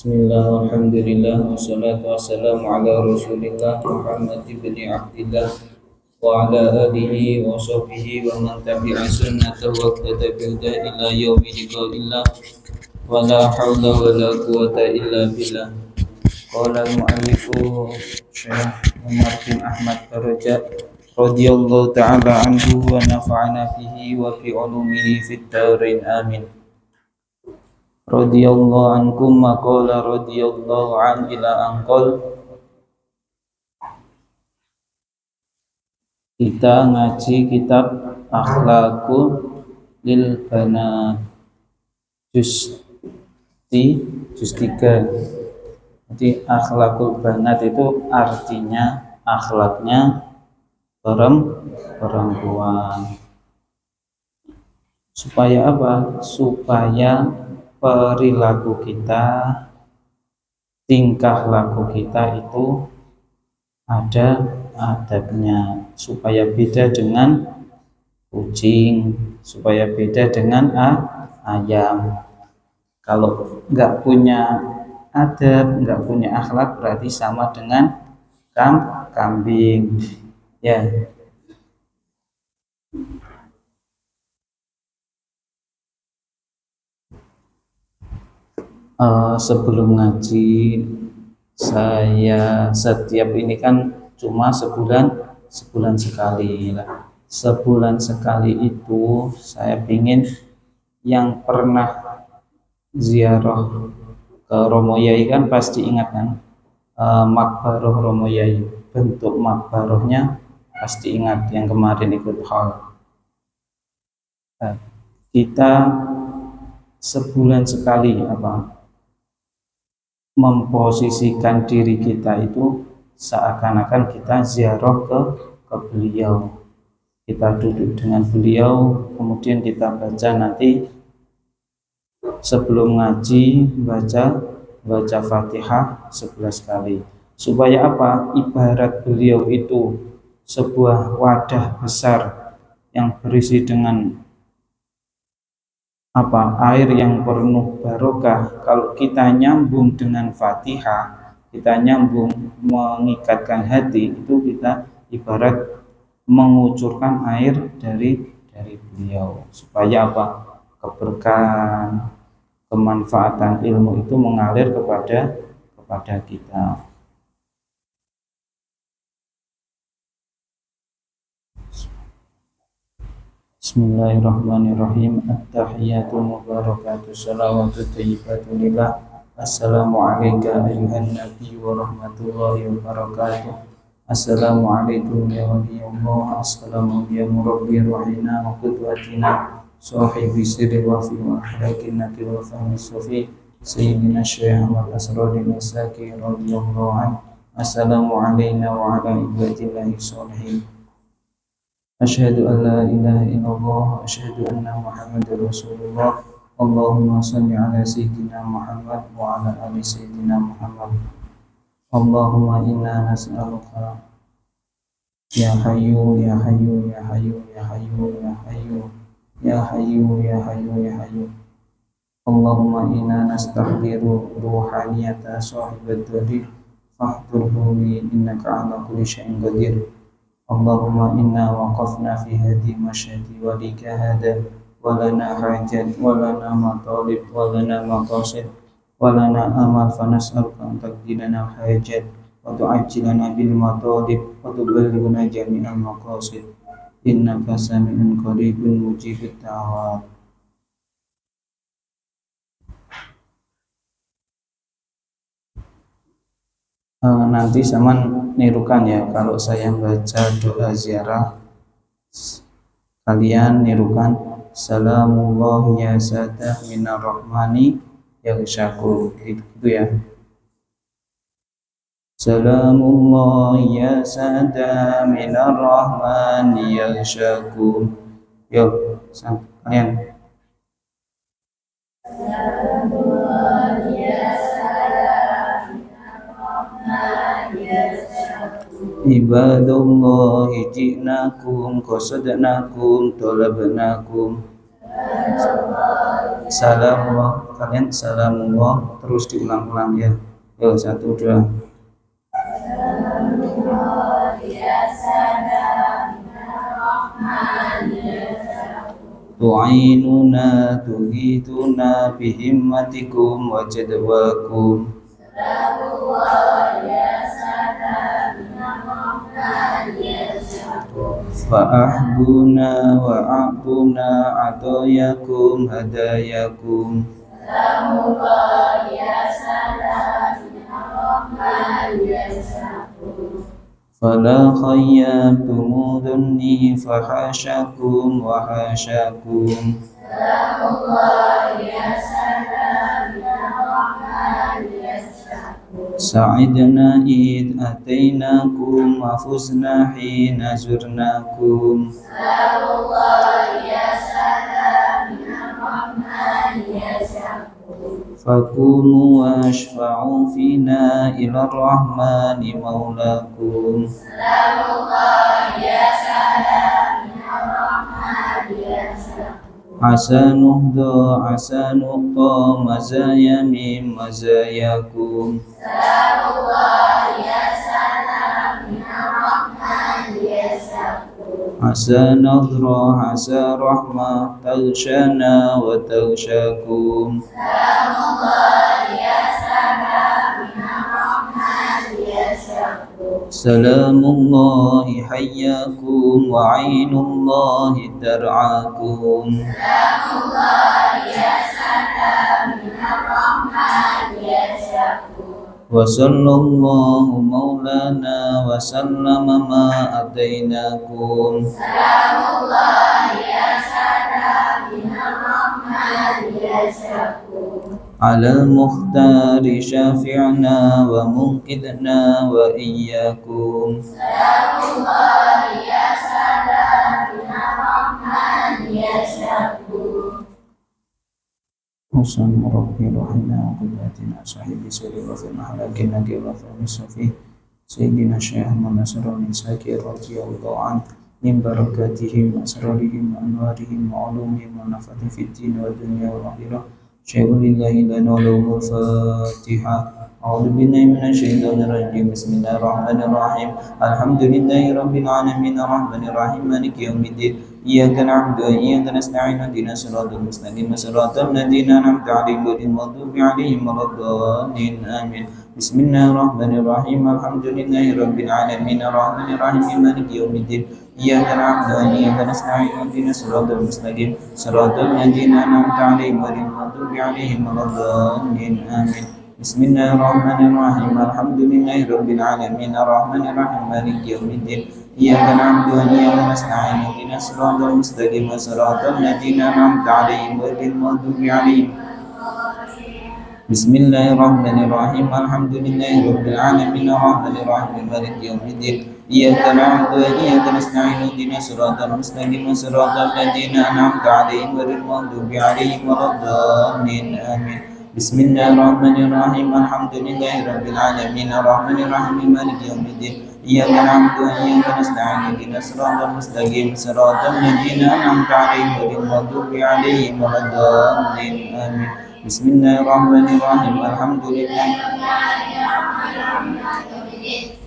Bismillah, alhamdulillah, wassalatu wassalamu ala rasulillah Muhammad ibn Abdillah wa ala alihi wa sahbihi wa man tabi'a sunnatahu wa qatabi'da ila yaumi liqa'illah wa la hawla wa la quwata illa billah. Qala al-mu'allifu Syekh Umar bin Ahmad Daraja radhiyallahu ta'ala anhu wa nafa'ana bihi wa fi ulumihi fid dharain amin. Radhiyallahu ankum maqala radhiyallahu an ila angkol. Kita ngaji kitab Akhlaqul lil Banat juz 3. Jadi Akhlaqul Banat itu artinya akhlaknya perempuan. Supaya apa? Supaya perilaku kita, tingkah laku kita itu ada adabnya, supaya beda dengan kucing, supaya beda dengan ayam. Kalau nggak punya adab, nggak punya akhlak, berarti sama dengan kambing, ya. Sebelum ngaji, saya setiap ini kan cuma sebulan sekali lah. Sebulan sekali itu saya pingin yang pernah ziarah ke Romo Yai kan pasti ingat kan, Makbaroh Romo Yai, bentuk makbarohnya pasti ingat yang kemarin ikut hal. Kita sebulan sekali memposisikan diri kita itu seakan-akan kita ziarah ke beliau. Kita duduk dengan beliau, kemudian kita baca nanti sebelum ngaji baca Fatihah 11 kali. Supaya apa? Ibarat beliau itu sebuah wadah besar yang berisi dengan air yang penuh barokah. Kalau kita nyambung dengan Fatihah, kita nyambung mengikatkan hati, itu kita ibarat mengucurkan air dari beliau. Supaya apa? Keberkahan, kemanfaatan ilmu itu mengalir kepada kita. Bismillahirrahmanirrahim. At-tahiyatu mubarakatuh salawatu thayyibatu lillah. Assalamu alayka ayuhan nabi wa rahmatullahi wa barakatuh. Assalamu alaikum ya waliyullah. Assalamu ya murabbi ruhina wa qudwatina sahibi sirri wa fi wa akhlaqin nabi wa fahmi sufi sayyidina Syekh Ahmad Asradin Isaki radhiyallahu anhu. Assalamu alayna wa ala ibadillahi sholihin. Asyhadu an la ilaha illallah wa asyhadu anna Muhammadar Rasulullah. Allahumma shalli ala sayyidina Muhammad wa ala ali sayyidina Muhammad. Allahumma inna nas'aluka ya hayyu ya hayyu ya hayyu ya hayyu ya hayyu ya hayyu ya hayyu ya hayyu. Allahumma inna nastahdiru ruhaniyata sahibad dharir fahdurhu innaka ala kulli syai'in qadir. Allahumma inna waqafna fi hadi masyadi walika hada walana hajat walana matalib walana maqasid walana amal fanas'aluka an taqdilana hajat wa tu'ajjilana bil matalib wa tuballighuna jami'al maqasid innaka sami'un qaribun mujibud da'wat. Nanti zaman nirukan ya, kalau saya baca doa ziarah kalian nirukan salamullah ya sadah minar rahmani ya syakur, gitu ya. Salamullah ya sadah minar rahmani ya syakur. Yuk kalian. Salamullah ya Ibadullahi ji'nakum qasadnakum talabnakum. Salam kalian salamullah, terus diulang-ulang ya. Yo, 1, 2. Tu'inuna tuhituna bihimmatikum wa jadwakum. Fa'ahbuna wa'abuna atoyakum hadayakum. Fala khayyabtumudunni fahasyakum wa hasyakum. Sa'idna id atainakum wa fuzna hina zurnakum. Fakunu washfa'u fina ila rahmani maulakum. Hasanuhda hasanuhta mazaya mim mazayakum. Hasanadra hasarahmah tagshana wa tagshakum. Salamullahi hayyakum wa ainullahi tar'akum. Wa sallallahu maulana wa sallama ma atainakum. Alal mukhtari syafi'na wa munqidna wa iyyakum. Husan Rabbi rahina wa qiblatina sahibi suri wa fi mahalakina wa fi musafi Sayyidina Syekh Manasarani Sakir radhiyallahu anhu min barakatihim asrarihim anwarihim wa ulumihim wa nafati fid din wa dunya wa akhirah. Syai'ulillahi lana lahumul Fatihah. A'udzu billahi minasyaitonir rajim. Bismillahirrahmanirrahim. Alhamdulillahi rabbil alamin arrahmanir rahim maliki yaumiddin. Iyyaka na'budu wa iyyaka nasta'in ihdinas siratal mustaqim siratal ladzina an'amta 'alaihim ghairil maghdubi 'alaihim waladdallin. Amin. Bismillahirrahmanirrahim. Alhamdulillahi rabbil alamin arrahmanir rahim maliki yaumiddin. Iyyaka na'budu wa iyyaka nasta'in ihdinas siratal mustaqim siratal ladzina an'amta 'alaihim ghairil maghdubi 'alaihim waladdallin. Amin. Bismillahirrahmanirrahim. Alhamdulillahi rabbil alamin arrahmanir rahim maliki yaumiddin. Iyyaka na'budu wa iyyaka nasta'in ihdinas siratal mustaqim siratal ladzina an'amta 'alaihim ghairil maghdubi 'alaihim. Bismillahirrahmanirrahim. Alhamdulillahi rabbil alamin arrahmanir rahim maliki yaumiddin. Iyyaka na'budu wa iyyaka nasta'in ihdinas siratal mustaqim siratal ladzina an'amta 'alaihim ghairil maghdubi 'alaihim waladdallin. Amin. Bismillahirrahmanirrahim. Alhamdulillahi rabbil alamin arrahmanir rahim maliki yaumiddin. Iyyaka na'budu wa iyyaka nasta'in ihdinas siratal mustaqim siratal ladzina an'amta 'alaihim ghairil maghdubi alaihim waladdallin. Amin. Bismillahirrahmanirrahim. Alhamdulillahi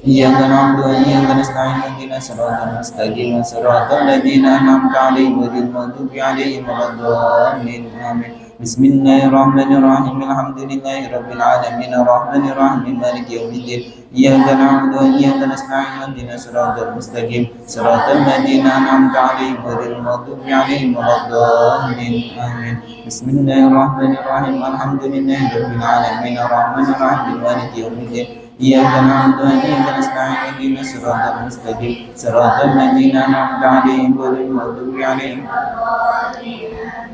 Iyyaka na'budu wa iyyaka nasta'in ihdinas siratal mustaqim siratal ladzina an'amta 'alaihim ghairil maghdubi alaihim waladdallin. Amin. Bismillahirrahmanirrahim. Alhamdulillahi rabbil alamin arrahmanir rahim maliki yaumiddin. Iyyaka na'budu wa iyyaka nasta'in ihdinas siratal mustaqim siratal ladzina an'amta 'alaihim ghairil maghdubi 'alaihim waladdallin. Amin. Bismillahirrahmanirrahim. Alhamdulillahi rabbil alamin arrahmanir rahim maliki yaumiddin. Iyyaka na'budu wa iyyaka nasta'in ihdinas siratal mustaqim siratal ladzina an'amta 'alaihim ghairil maghdubi 'alaihim.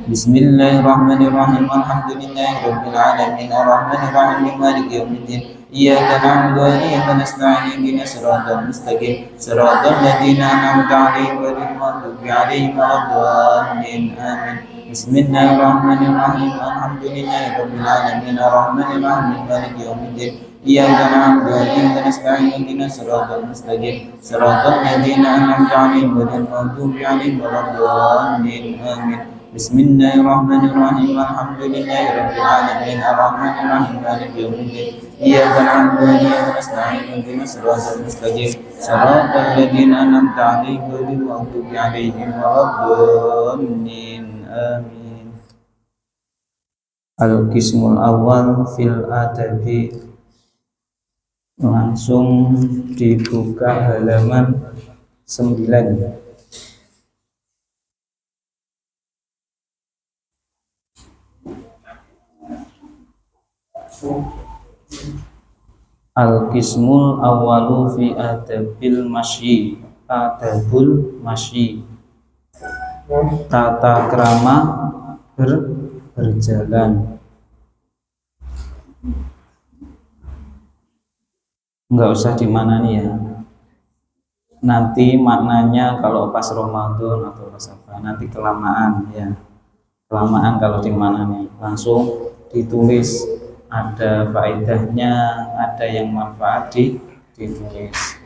Bismillahirrahmanirrahim. Alhamdulillahi rabbil alamin arrahmanir rahim maliki yaumiddin. Iyyaka na'budu wa iyyaka nasta'in ihdinas siratal mustaqim siratal ladzina an'amta 'alaihim ghairil maghdubi 'alaihim waladdallin. Amin. Bismillahirrahmanirrahim. Alhamdulillahi rabbil alamin arrahmanir rahim maliki yaumiddin. Iyyaka na'budu wa iyyaka nasta'in ihdinas siratal mustaqim siratal ladzina an'amta 'alaihim ghairil maghdubi 'alaihim waladdallin. Amin. Bismillahirrahmanirrahim. Alhamdulillahirabbil alamin. Arrahmanir rahim. Maliki yaumiddin. Iyyaka na'budu wa iyyaka nasta'in. Ihdinas siratal mustaqim. Shiratal ladzina an'amta 'alaihim ghairil maghdubi 'alaihim waladdallin. Amin. Al-qismul awal fil adabi. Langsung dibuka halaman 9. Al-qismul awwalu fi adabil masyi. Adabul masyi, tata krama berjalan. Enggak usah dimanani ya, nanti maknanya kalau pas Ramadan atau pas apa, nanti kelamaan ya, kelamaan kalau dimanani. Langsung ditulis, ada faedahnya, ada yang manfaat ditulis.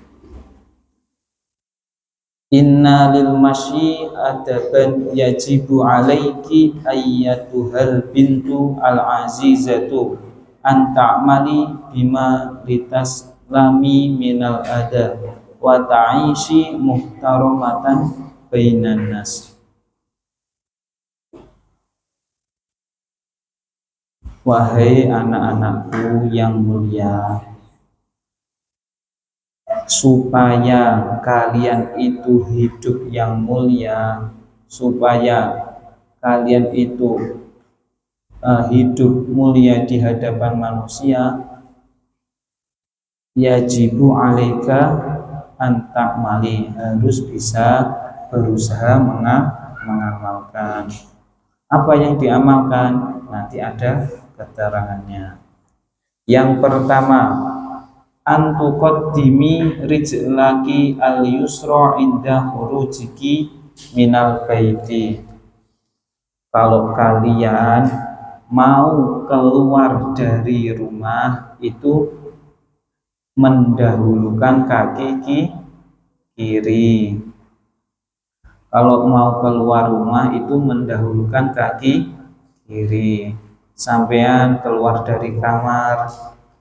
Inna lil masyi adaban yajibu alaiki ayyatuhal bintu al azizatu an ta'mali bima litaslami minal adab wa ta'ishi muhtaramatan bainan nas. Wahai anak-anakku yang mulia, supaya kalian itu hidup yang mulia, supaya kalian itu hidup mulia di hadapan manusia, yajibu alaika antakmali, harus bisa berusaha mengamalkan. Apa yang diamalkan? Nanti ada keterangannya. Yang pertama, antuqaddimi rijlaki al-yusra inda khurujiki minal baiti. Kalau kalian mau keluar dari rumah itu mendahulukan kaki kiri. Kalau mau keluar rumah itu mendahulukan kaki kiri. Sampean keluar dari kamar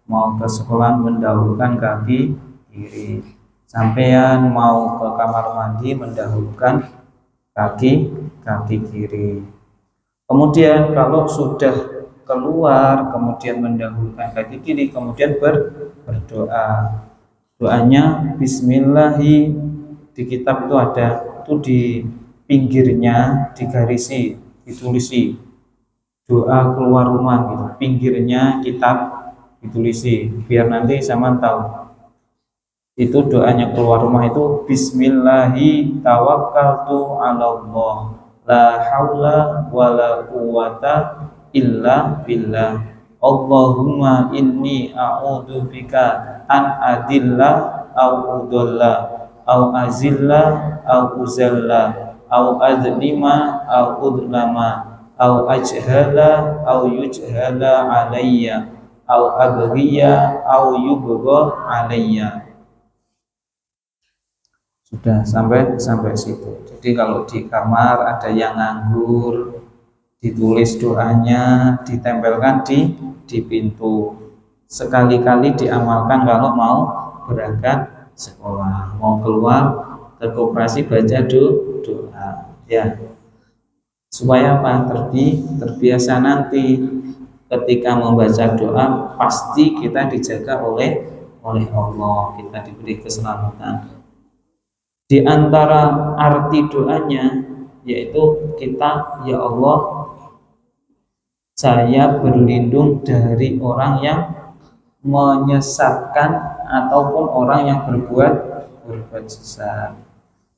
mau ke sekolah mendahulukan kaki kiri. Sampean mau ke kamar mandi mendahulukan kaki kiri. Kemudian kalau sudah keluar kemudian mendahulukan kaki kiri, kemudian berdoa. Doanya bismillahi, di kitab itu ada, itu di pinggirnya digarisi, ditulisi doa keluar rumah gitu, pinggirnya kitab ditulisi biar nanti sama tahu. Itu doanya keluar rumah itu bismillahi tawakkaltu 'alallah la haula wala quwata illa billah Allahumma inni a'udzubika an adilla au udalla au azilla au uzalla au adlima au udlama au ajhala au yujhala alayya au abghiya au yubgha alayya. Sudah sampai situ. Jadi kalau di kamar ada yang nganggur, ditulis doanya, ditempelkan di pintu. Sekali-kali diamalkan kalau mau berangkat sekolah, mau keluar ke koperasi baca doa ya. Supaya apa? Terbiasa nanti ketika membaca doa pasti kita dijaga oleh Allah, kita diberi keselamatan. Di antara arti doanya yaitu kita, ya Allah, saya berlindung dari orang yang menyesatkan ataupun orang yang berbuat sesat.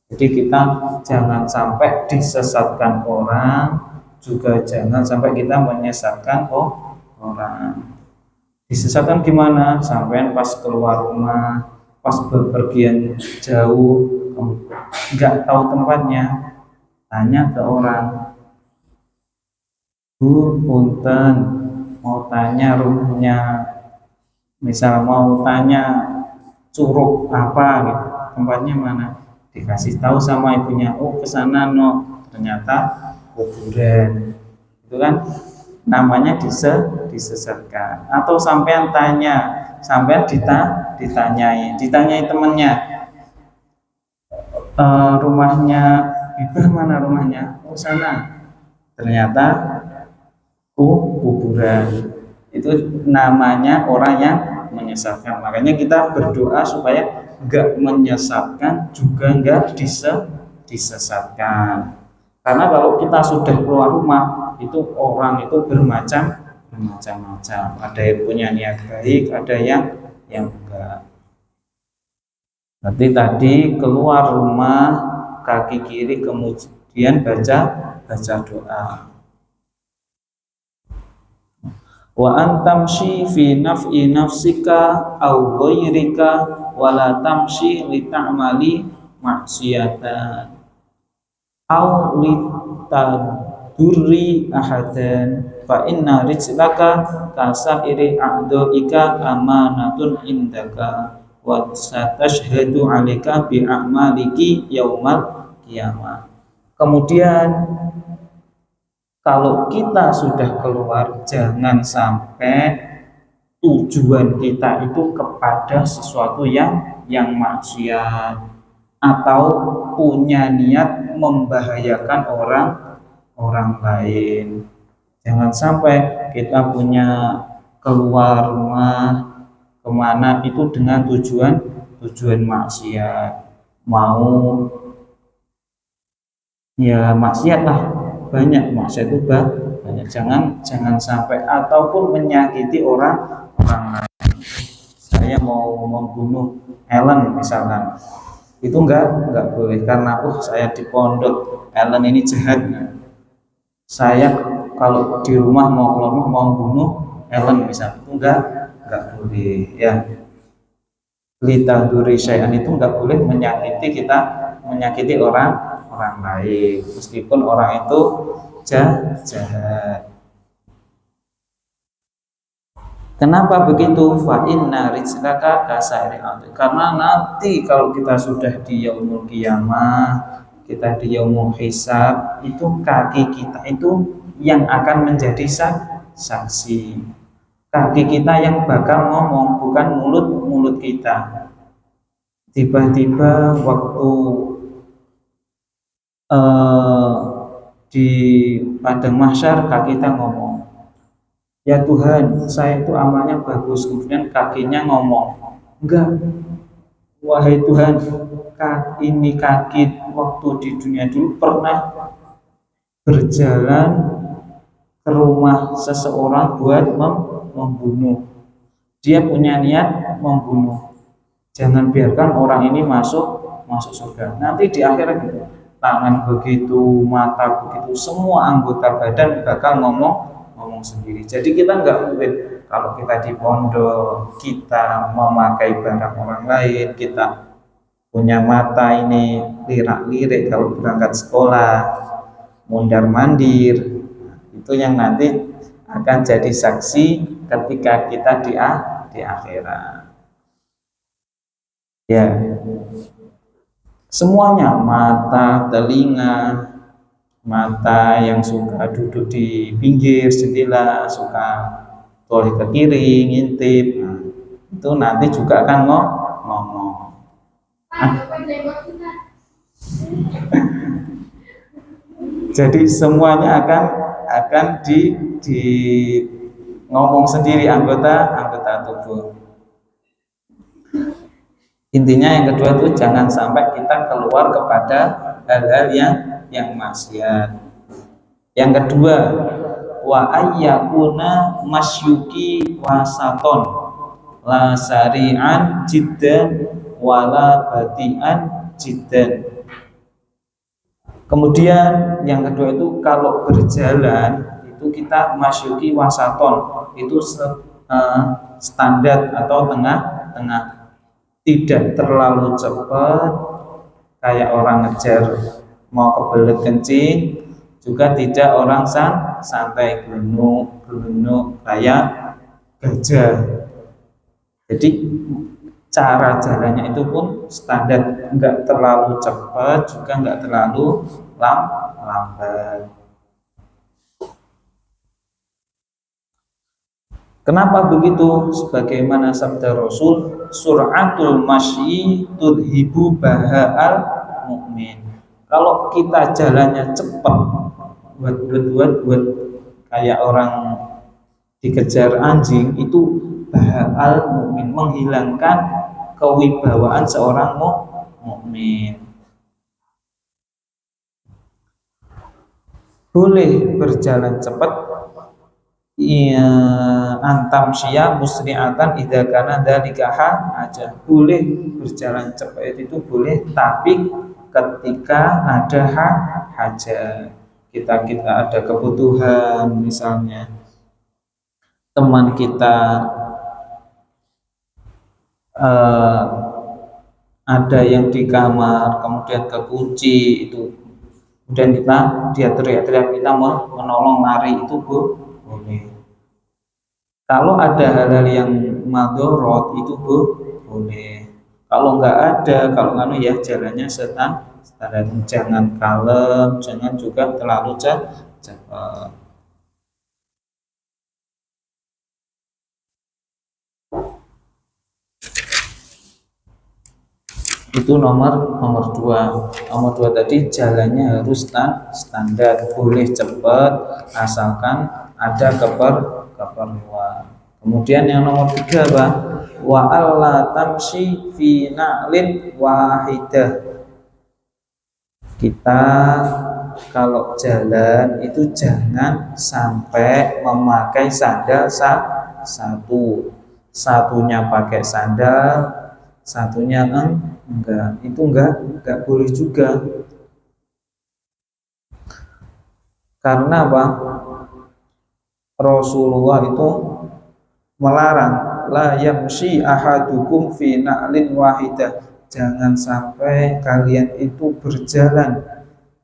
Jadi kita jangan sampai disesatkan orang, juga jangan sampai kita menyesatkan orang. Disesatkan gimana? Sampai pas keluar rumah, pas bepergian jauh, nggak tahu tempatnya, tanya ke orang, Bu, punten, mau tanya rumahnya, misal mau tanya curug apa gitu, tempatnya mana? Dikasih tahu sama ibunya, oh kesana no, ternyata kuburan. Itu kan namanya disesatkan. Atau sampean tanya, sampean ditanyai temannya, rumahnya Bibah mana rumahnya? Oh sana. Ternyata kuburan. Itu namanya orang yang menyesatkan. Makanya kita berdoa supaya enggak menyesatkan juga enggak disesatkan. Karena kalau kita sudah keluar rumah, itu orang itu bermacam-macam. Ada yang punya niat baik, ada yang enggak. Berarti tadi keluar rumah kaki kiri kemudian baca doa. Wa antamshi fi naf'i nafsika au ghairika wala tamshi li ta'mali maksiatan au li tadurri ahadan fa inna rizqaka kasairi a'dhaika amanatun indaka wa satashhadu 'alaika bi a'maliki yaumal qiyamah. Kemudian kalau kita sudah keluar, jangan sampai tujuan kita itu kepada sesuatu yang maksiat atau punya niat membahayakan orang lain. Jangan sampai kita punya keluar rumah kemana itu dengan tujuan maksiat, mau ya maksiat lah, banyak maksiat itu banyak. Jangan sampai ataupun menyakiti orang lain. Saya mau membunuh Ellen misalkan, itu enggak boleh karena saya di pondok, Ellen ini jahat. Saya kalau di rumah mau keluar rumah mau bunuh Ellen misalkan, itu enggak boleh ya. Litaduri syai'an itu enggak boleh menyakiti orang lain meskipun orang itu jahat. Kenapa begitu? Fa inna rizqaka kasairi ardh. Karena nanti kalau kita sudah di yaumul qiyamah, kita di yaumul hisab, itu kaki kita itu yang akan menjadi saksi. Kaki kita yang bakal ngomong, bukan mulut kita. Tiba-tiba waktu di padang mahsyar kaki kita ngomong, ya Tuhan, saya itu amalnya bagus. Kemudian kakinya ngomong, enggak, wahai Tuhan, ini kaki waktu di dunia dulu pernah berjalan ke rumah seseorang buat membunuh. Dia punya niat membunuh. Jangan biarkan orang ini masuk surga. Nanti di akhirat gitu, tangan begitu, mata begitu, semua anggota badan bakal ngomong sendiri. Jadi kita nggak mungkin kalau kita di pondok, kita memakai barang orang lain, kita punya mata ini lirak-lirik kalau berangkat sekolah, mondar mandir, itu yang nanti akan jadi saksi ketika kita di akhirat. Ya, semuanya, mata, telinga, mata yang suka duduk di pinggir jendela, suka toleh ke kiri, ngintip, itu nanti juga akan ngomong. Jadi semuanya akan di ngomong sendiri anggota tubuh. Intinya yang kedua itu jangan sampai kita keluar kepada hal-hal yang maksiat. Yang kedua, wa ayyakuna masyuki wasaton la sari'an jiddan wala bati'an jiddan. Kemudian yang kedua itu kalau berjalan itu kita masyuki wasaton, itu standar atau tengah-tengah. Tidak terlalu cepat kayak orang ngejar mau kebelet kencing, juga tidak orang santai gelunuk kayak gajah. Jadi cara jalannya itu pun standar, enggak terlalu cepat juga enggak terlalu lambat. Kenapa begitu? Sebagaimana sabda Rasul, suratul masyi tudhibu baha'al mukmin. Kalau kita jalannya cepat, buat kayak orang dikejar anjing, itu baha'al mukmin, menghilangkan kewibawaan seorang mukmin. Boleh berjalan cepat, iya, antam syia musri'atan idza kana dzalika aja. Boleh berjalan cepat itu boleh, tapi ketika ada hajat, kita ada kebutuhan, misalnya teman kita ada yang di kamar kemudian kekunci itu, kemudian dia teriak-teriak, kita menolong lari, itu boleh. Kalau ada hal-hal yang madorot itu boleh. Kalau nggak ada, kalau nggak ya jalannya standar, jangan kalem, jangan juga terlalu cepat. Itu nomor dua tadi jalannya harus standar, boleh cepat asalkan ada keperluan. Kemudian yang nomor 3 apa? Wa alla tamshi fi na'lin wahidah. Kita kalau jalan itu jangan sampai memakai sandal satunya pakai sandal, satunya enggak. Itu enggak boleh juga. Karena apa? Rasulullah itu melarang, la yamshi ahadukum fi na'lin wahidah. Jangan sampai kalian itu berjalan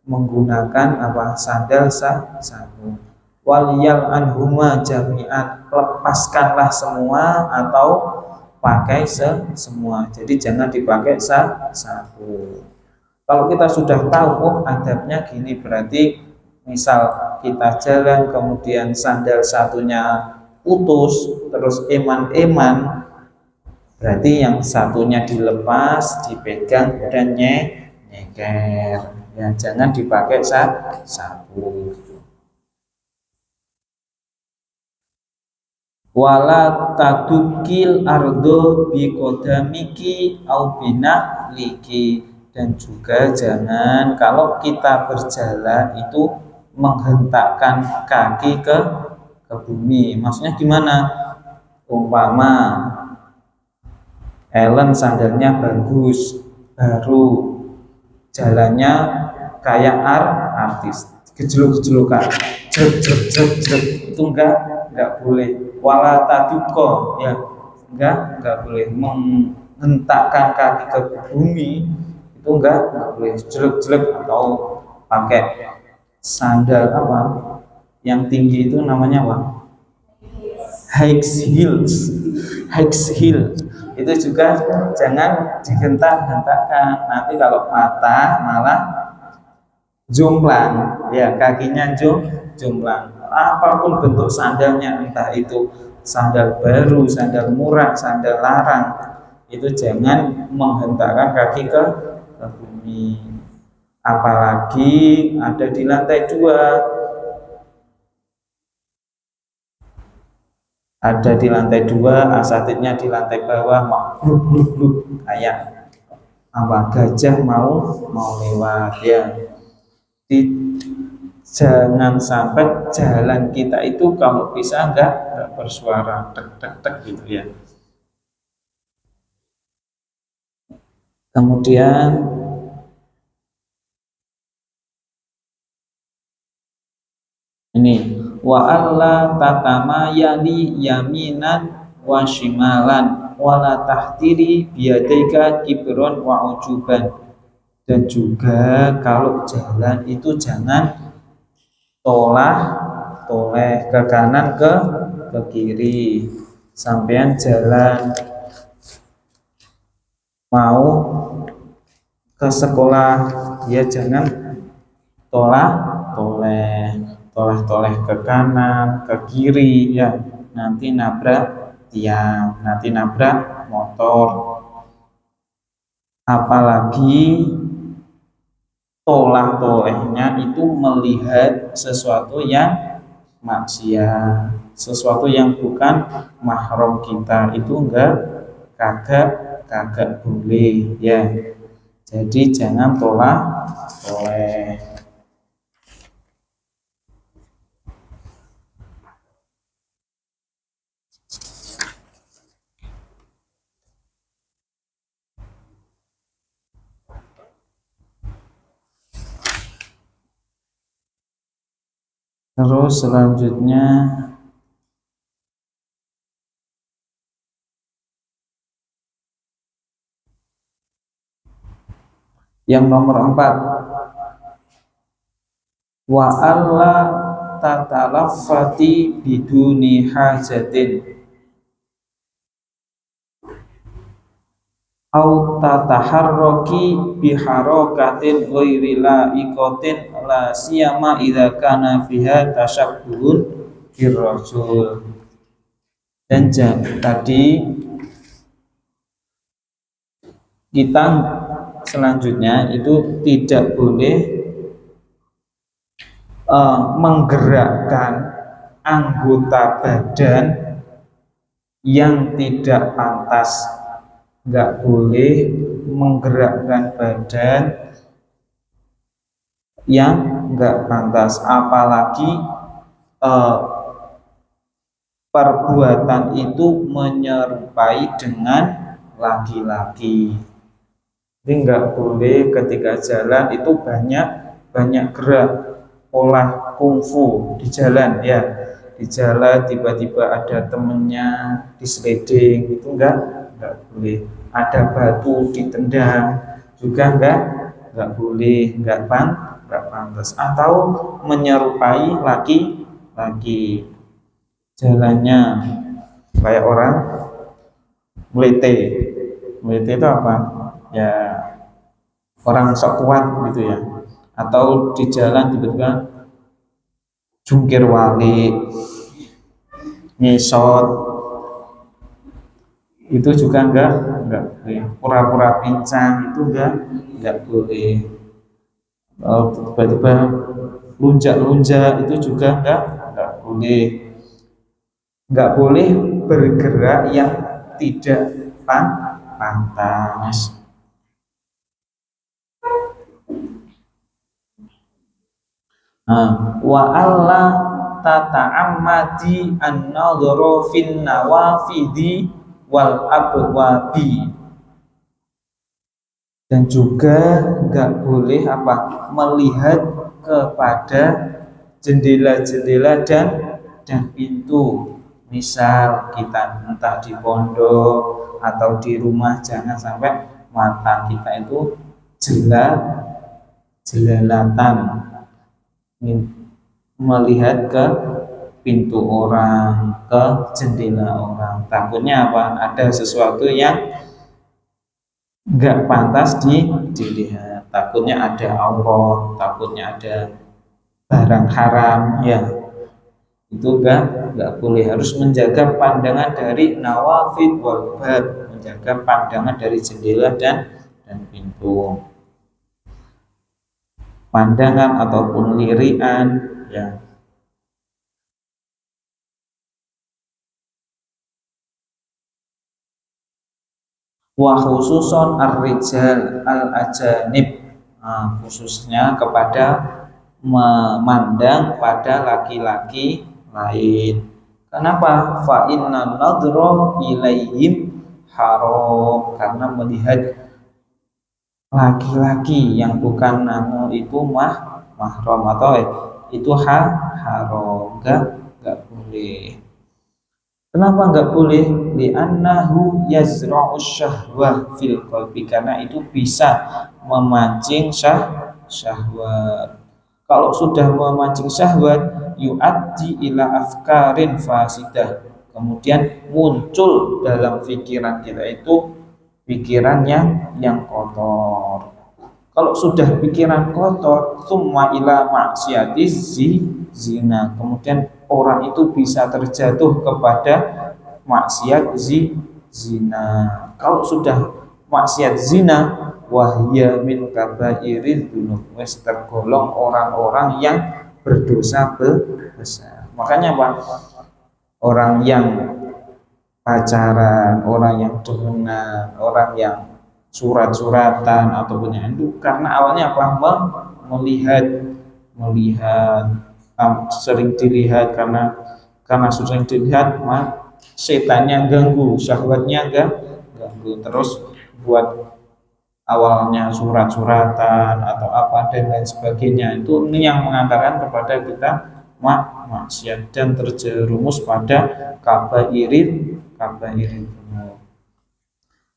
menggunakan apa? Sandal satu. Waliyal anhuma jami'an, lepaskanlah semua atau pakai semua. Jadi jangan dipakai satu. Kalau kita sudah tahu, oh adabnya gini, berarti misal kita jalan kemudian sandal satunya putus terus eman-eman, berarti yang satunya dilepas, dipegang dan nyeker. Ya, jangan dipakai satu. Wala tadukil ardo biqodamiki au binakliki, dan juga jangan kalau kita berjalan itu menghentakkan kaki ke bumi. Maksudnya gimana? Umpama Ellen sandalnya bagus, baru, jalannya kayak artis, gejluk-gejlukan, itu enggak boleh. Wala taduko, ya enggak boleh menghentakkan kaki ke bumi, itu enggak boleh. Jelek-jelek atau pakai sandal apa yang tinggi itu namanya apa? High heel itu juga jangan digentak-gentakkan, nanti kalau patah malah jomplang, ya kakinya jomplang. Apapun bentuk sandalnya, entah itu sandal baru, sandal murah, sandal larang, itu jangan menghentakkan kaki ke bumi. Apalagi ada di lantai 2, ada di lantai 2, asatidnya di lantai bawah, kayak apa, gajah mau lewat, ya. Jangan sampai jalan kita itu kalau bisa enggak bersuara tek gitu, ya. Kemudian ini wa alla tatamayali yaminan wa shimalan wala tahtiri biyadaika kibron wa ujuban. Dan juga kalau jalan itu jangan toleh ke kanan ke kiri. Sampean jalan mau ke sekolah, ya jangan toleh ke kanan ke kiri, ya. nanti nabrak tiang, nanti nabrak motor. Apalagi tolah tolehnya itu melihat sesuatu yang maksiat, sesuatu yang bukan mahram kita, itu kagak kagak boleh ya. Jadi jangan tolah toleh. Terus selanjutnya yang nomor 4, wa alla tatalaffati biduni hajatin au tataharraki biharakatin ghairi laiqatin la siyama idza kana fiha tashabbuhun birrasul. Dan tadi kita selanjutnya itu tidak boleh menggerakkan anggota badan yang tidak pantas. Nggak boleh menggerakkan badan yang nggak pantas, apalagi perbuatan itu menyerupai dengan laki-laki. Jadi nggak boleh ketika jalan itu banyak gerak, pola kungfu di jalan ya. Di jalan tiba-tiba ada temennya diseleding, itu enggak boleh. Ada batu ditendang juga enggak boleh, enggak pantas. Atau menyerupai laki-laki, jalannya kayak orang melete. Melete itu apa? Ya orang sok kuat gitu ya. Atau di jalan tiba-tiba jungkir balik, ngesot, itu juga enggak boleh. Pura-pura pincang itu enggak boleh. Tiba-tiba lunjak-lunjak itu juga enggak boleh. Enggak boleh bergerak yang tidak pantas. Wa alla tata'ammadi an-nadhara fin nawafidi wal abwabi. Dan juga nggak boleh melihat kepada jendela-jendela dan pintu. Misal kita entah di pondok atau di rumah, jangan sampai mata kita itu jelalatan melihat ke pintu orang, ke jendela orang. Takutnya ada sesuatu yang nggak pantas dilihat. Takutnya ada aurat, takutnya ada barang haram ya. Itu nggak boleh. Harus menjaga pandangan dari nawafid wal bab, menjaga pandangan dari jendela dan pintu. Pandangan ataupun lirian ya. Wa khususon ar-rijal al-ajanib, khususnya kepada memandang pada laki-laki lain. Kenapa? Fa inna nadhra ilaihim haram, karena melihat laki-laki yang bukan itu mahram atau itu haram, enggak boleh. Kenapa enggak boleh? Li'annahu yazra'u syahwah fil qalbi, karena itu bisa memancing syahwat. Kalau sudah memancing syahwat, yu'addi ila afkarin fasidah, kemudian muncul dalam pikiran kita itu pikiran yang kotor. Kalau sudah pikiran kotor, summa ila maksiatiz zina, kemudian orang itu bisa terjatuh kepada maksiat zina. Kalau sudah maksiat zina, wahya min kabairid dzunub, wis tergolong orang-orang yang berdosa besar. Makanya Pak, orang yang pacaran, orang yang demenan, orang yang surat-suratan ataupun yang itu karena awalnya apa? Melihat melihat sering dilihat karena sering dilihat setannya ganggu, syahwatnya ganggu terus buat awalnya surat-suratan atau apa dan lain sebagainya. Itu ini yang mengantarkan kepada kita maksiat dan terjerumus pada kabairin.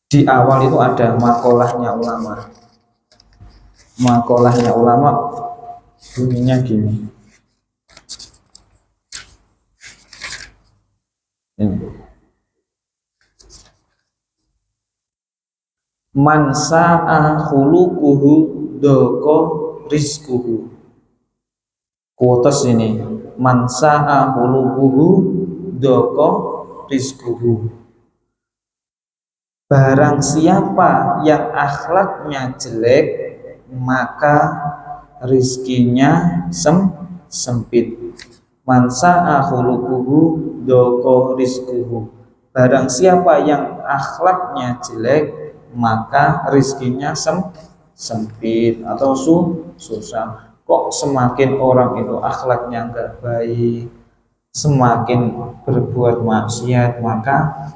Di awal itu ada makolahnya ulama bunyinya gini. Ini. Man sa'a khuluquhu doko rizquhu. Kuotas ini. Man sa'a khuluquhu doko rizquhu. Barang siapa yang akhlaknya jelek, maka rizkinya sempit. Man sa'a khuluquhu doko rizquhu. Barang siapa yang akhlaknya jelek, maka rizkinya sempit atau susah. Kok semakin orang itu akhlaknya enggak baik, semakin berbuat maksiat, maka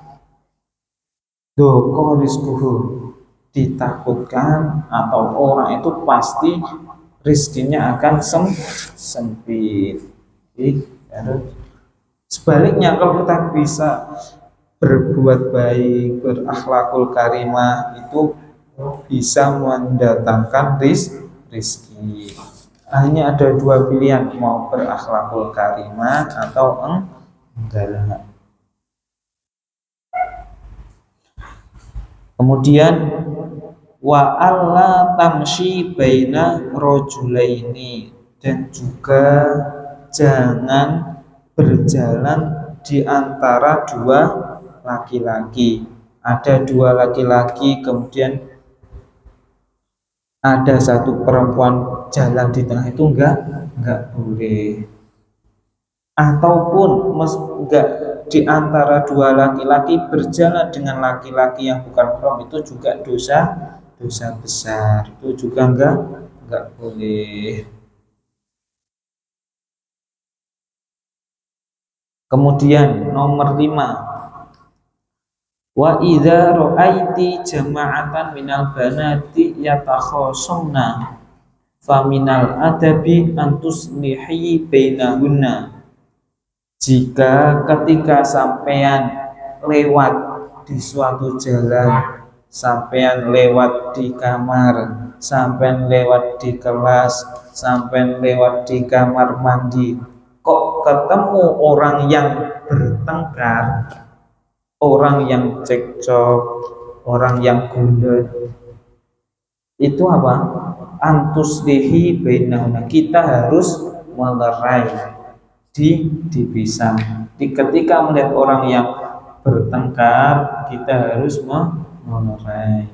doko rizquhu, ditakutkan atau orang itu pasti rizkinya akan sempit. Sebaliknya kalau kita bisa berbuat baik, berakhlakul karimah, itu bisa mendatangkan rizki. Hanya ada dua pilihan, mau berakhlakul karimah atau enggak. Kemudian wa alla tamshi baina rajulaini, dan juga jangan berjalan di antara dua laki-laki. Ada dua laki-laki, kemudian ada satu perempuan jalan di tengah, itu enggak boleh. Ataupun enggak di antara dua laki-laki berjalan dengan laki-laki yang bukan perempuan, itu juga dosa besar, itu juga enggak boleh. Kemudian nomor 5, wa idza ra'aiti jama'atan minal banati yatakhasumna faminal adabi antuslihi bainahunna. Jika ketika sampean lewat di suatu jalan, sampean lewat di kamar, sampean lewat di kelas, sampean lewat di kamar mandi, kok ketemu orang yang bertengkar, orang yang cekcok, orang yang gundul, itu apa? Antuslihi bainahunna, kita harus melerai, dipisah. Ketika melihat orang yang bertengkar, kita harus melerai.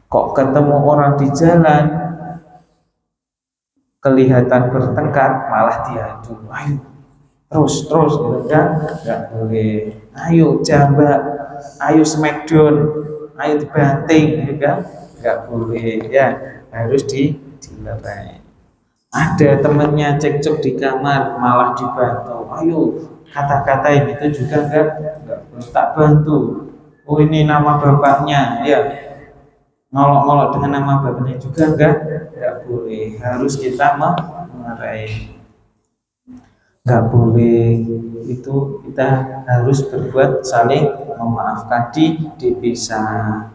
Kok ketemu orang di jalan kelihatan bertengkar, malah diadu, ayo terus gitu, enggak boleh. Ayo jambak, ayo smackdown, ayo dibanting, enggak boleh ya, harus dilerai. Ada temannya cekcok di kamar, malah dibantu, ayo kata-katain, itu juga enggak boleh. Tak bantu, oh ini nama bapaknya, ya ngolok-ngolok dengan nama bapaknya juga enggak boleh. Harus kita memarahi, enggak boleh. Itu kita harus berbuat saling memaafkan, dipisah.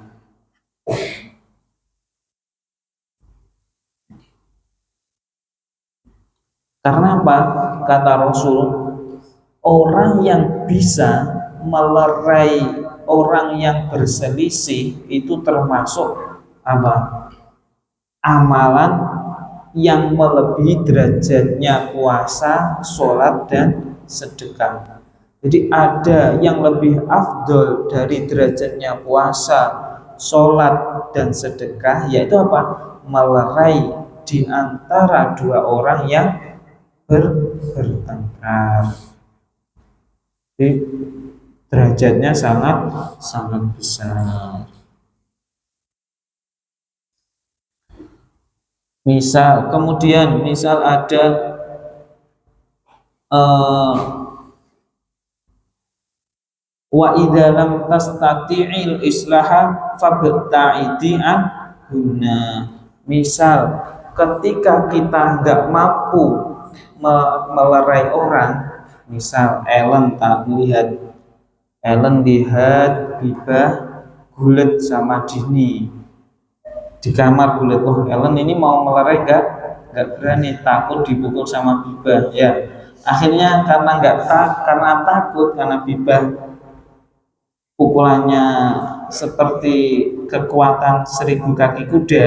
Karena apa? Kata Rasul, orang yang bisa melerai orang yang berselisih itu termasuk apa? Amalan yang melebihi derajatnya puasa, sholat, dan sedekah. Jadi ada yang lebih afdol dari derajatnya puasa, sholat, dan sedekah, yaitu apa? Melerai di antara dua orang yang bertengkar. Jadi derajatnya sangat sangat besar. Misal ada wa idza lam tastati'il islaha fabta'idi an hunna. Misal ketika kita nggak mampu melerai orang, misal Ellen lihat Bibah gulet sama Dini di kamar. Gulet, oh Ellen ini mau melerai nggak berani, takut dipukul sama Bibah ya. Akhirnya karena takut, karena Bibah pukulannya seperti kekuatan 1000 kaki kuda,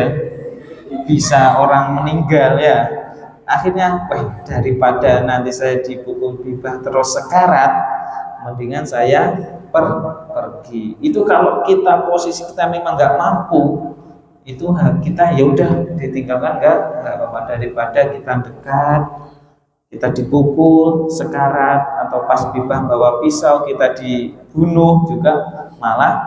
bisa orang meninggal ya. Akhirnya daripada nanti saya dipukul Bibah terus sekarat, mendingan saya pergi. Itu kalau kita posisi kita memang nggak mampu, itu kita ya udah ditinggalkan, nggak apa-apa, daripada kita dekat, kita dipukul sekarat, atau pas Bibah bawa pisau kita dibunuh juga malah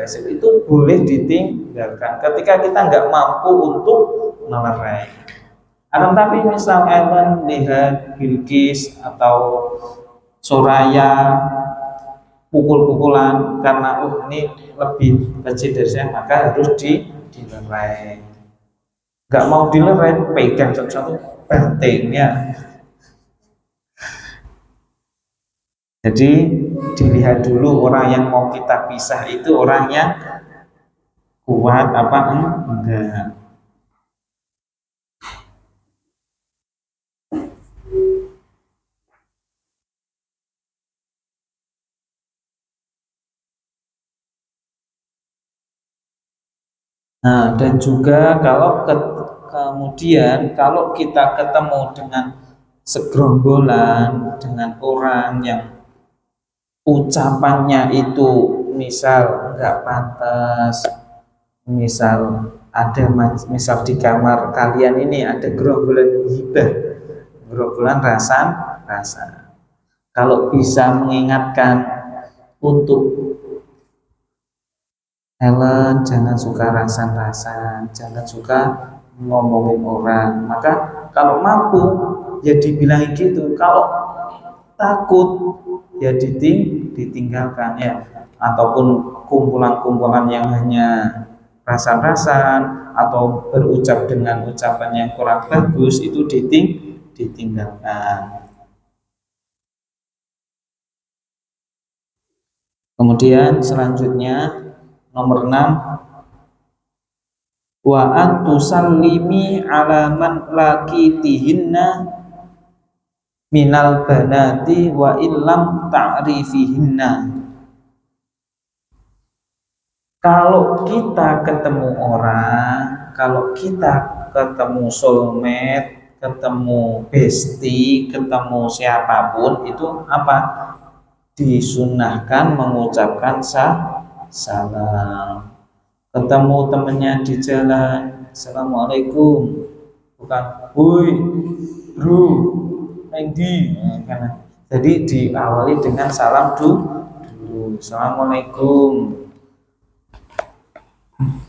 resip. Itu boleh ditinggalkan ketika kita nggak mampu untuk melerai. Akan tapi misal Ellen lihat Bilqis atau Soraya pukul-pukulan karena ini lebih kecil dari saya, maka harus dilerai. Nggak mau dilerai, pegang satu-satu pentingnya. Jadi dilihat dulu orang yang mau kita pisah itu orangnya kuat apa enggak. Nah, dan juga kemudian kalau kita ketemu dengan segerombolan dengan orang yang ucapannya itu misal nggak pantas, misal di kamar kalian ini ada gerombolan hibah, gerombolan rasa. Kalau bisa mengingatkan untuk Ellen, jangan suka rasan-rasan, jangan suka ngomongin orang. Maka kalau mampu ya dibilang gitu. Kalau takut ya ditinggalkan ya. Ataupun kumpulan-kumpulan yang hanya rasan-rasan atau berucap dengan ucapan yang kurang bagus, itu ditinggalkan. Kemudian selanjutnya nomor 6, wa an tusallimi ala man laqitihinna minal banati wa illam ta'rifihinna. Kalau kita ketemu orang, kalau kita ketemu soulmate, ketemu bestie, ketemu siapapun, itu apa? Disunahkan mengucapkan salam. Ketemu temennya di jalan, assalamualaikum, bukan woi bro Endi. Jadi diawali dengan salam dulu. Assalamualaikum,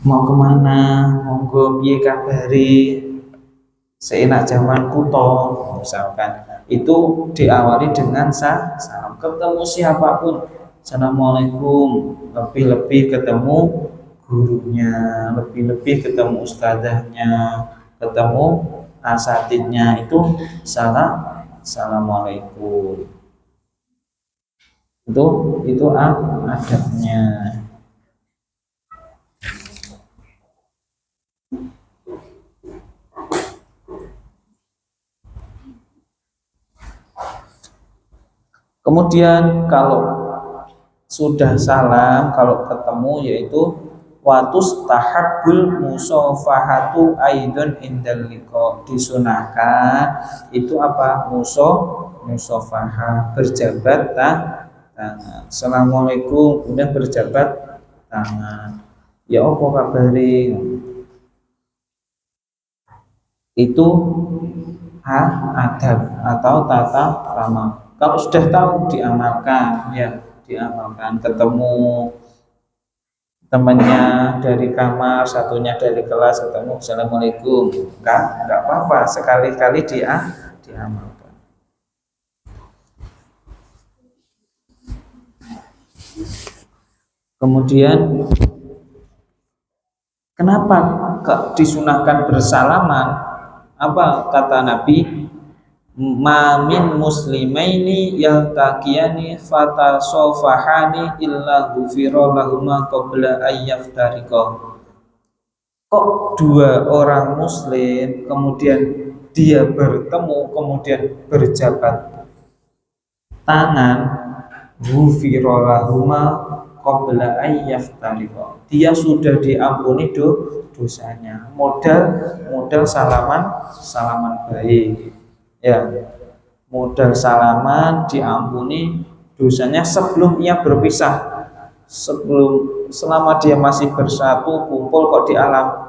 mau kemana, monggo piye kabari, seenak zaman kuto misalkan. Itu diawali dengan salam. Ketemu siapapun, assalamualaikum. Lebih-lebih ketemu gurunya, lebih-lebih ketemu ustadzahnya, ketemu asatidnya, itu assalamualaikum. Itu adabnya. Kemudian kalau sudah salam, kalau ketemu yaitu wa tustahabbul musafahatu aidon indal liqa, disunahkan itu apa? Musafahah, berjabat tangan. Assalamualaikum, kemudian berjabat tangan. Ya apa kabari? Itu adab atau tata krama. Kalau sudah tahu diamalkan, ya diamalkan. Ketemu temannya dari kamar, satunya dari kelas, ketemu assalamualaikum, enggak apa-apa, sekali-kali diamalkan. Kemudian kenapa disunahkan bersalaman? Apa kata Nabi? Mamin muslimaini yaltaqiyani fatasofahani illa ghufira lahuma qabla ayyaftariqa. Kok dua orang muslim kemudian dia bertemu kemudian berjabat tangan, ghufira lahuma qabla ayyaftariqa, dia sudah diampuni dosanya. Modal salaman baik, ya, modal salaman diampuni dosanya sebelum ia berpisah. Selama dia masih bersatu kumpul kok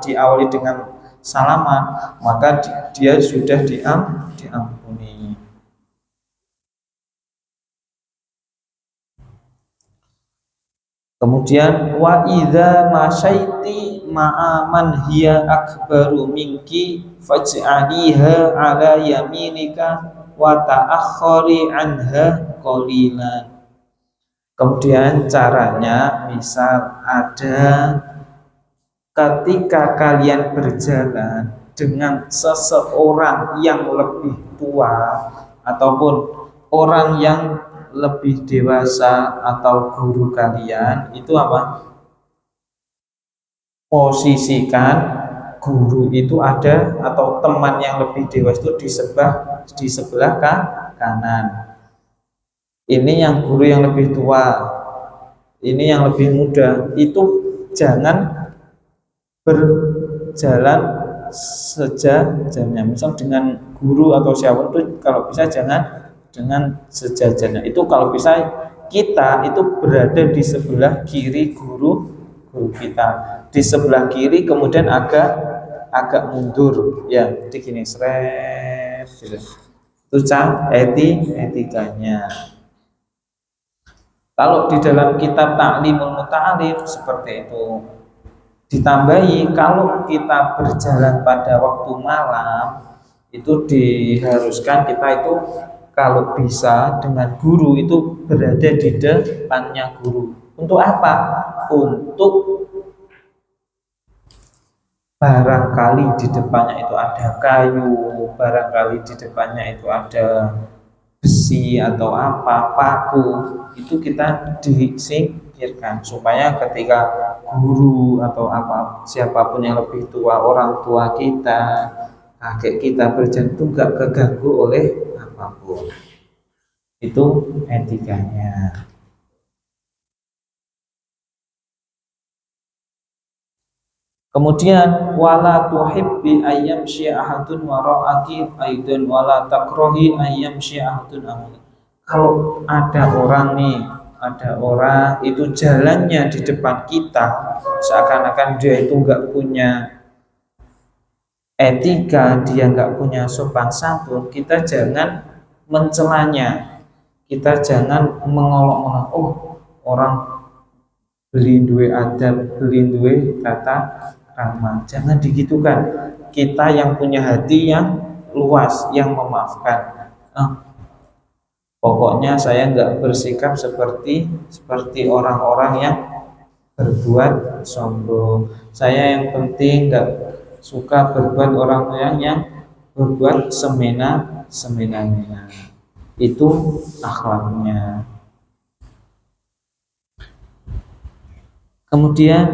diawali dengan salaman, maka dia sudah diampuni. Kemudian wa idza masyaiti ma'aman hiya akbaru minki faj'aliha ala yaminika wa ta'akhkhari anha qalilan. Kemudian caranya, misal ada ketika kalian berjalan dengan seseorang yang lebih tua ataupun orang yang lebih dewasa atau guru kalian, itu apa? Posisikan guru itu ada atau teman yang lebih dewasa itu di sebelah kanan. Ini yang guru yang lebih tua, ini yang lebih muda. Itu jangan berjalan sejajarnya. Misal dengan guru atau siapa itu kalau bisa jangan dengan sejajarnya. Itu kalau bisa kita itu berada di sebelah kiri guru kita, di sebelah kiri, kemudian agak mundur, ya, jadi gini, seret gitu. Itu etikanya. Kalau di dalam kitab Ta'limul Muta'alim seperti itu. Ditambahi kalau kita berjalan pada waktu malam, itu diharuskan kita itu kalau bisa dengan guru itu berada di depannya guru. Untuk apa? Untuk barangkali di depannya itu ada kayu, barangkali di depannya itu ada besi atau apa, paku, itu kita disingkirkan supaya ketika guru atau apa siapapun yang lebih tua, orang tua kita, kakek kita berjalan itu nggak keganggu oleh apapun. Itu etikanya. Kemudian wala tuhibbi ayyam syi'ahadun wara'aki aidun wala takrohi ayyam syi'ahadun amal. Kalau ada orang itu jalannya di depan kita seakan-akan dia itu enggak punya etika, dia enggak punya sopan santun, kita jangan mencelanya, kita jangan mengolok-olok, oh orang beli duwe adab, beli duwe tata krama. Jangan digitukan. Kita yang punya hati yang luas, yang memaafkan. Pokoknya saya enggak bersikap seperti orang-orang yang berbuat sombong. Saya yang penting enggak suka berbuat orang yang berbuat semena-mena. Itu akhlaknya. Kemudian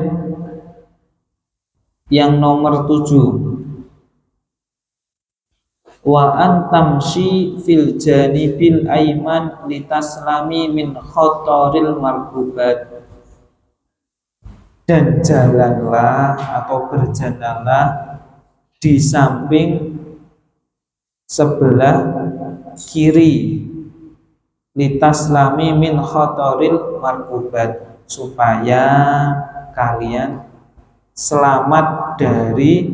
yang nomor 7, wa antamshi fil janibil aiman litaslami min khataril markubat. dan jalanlah atau berjalanlah di samping sebelah kiri, litaslami min khotoril markubat, supaya kalian selamat dari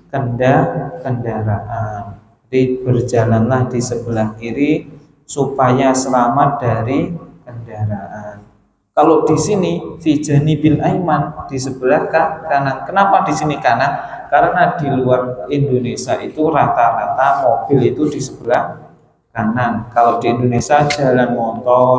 kendaraan. Jadi berjalanlah di sebelah kiri supaya selamat dari kendaraan. Kalau di sini fi janibil aiman, di sebelah kanan. Kenapa di sini kanan? Karena di luar Indonesia itu rata-rata mobil itu di sebelah kanan. Kalau di Indonesia jalan motor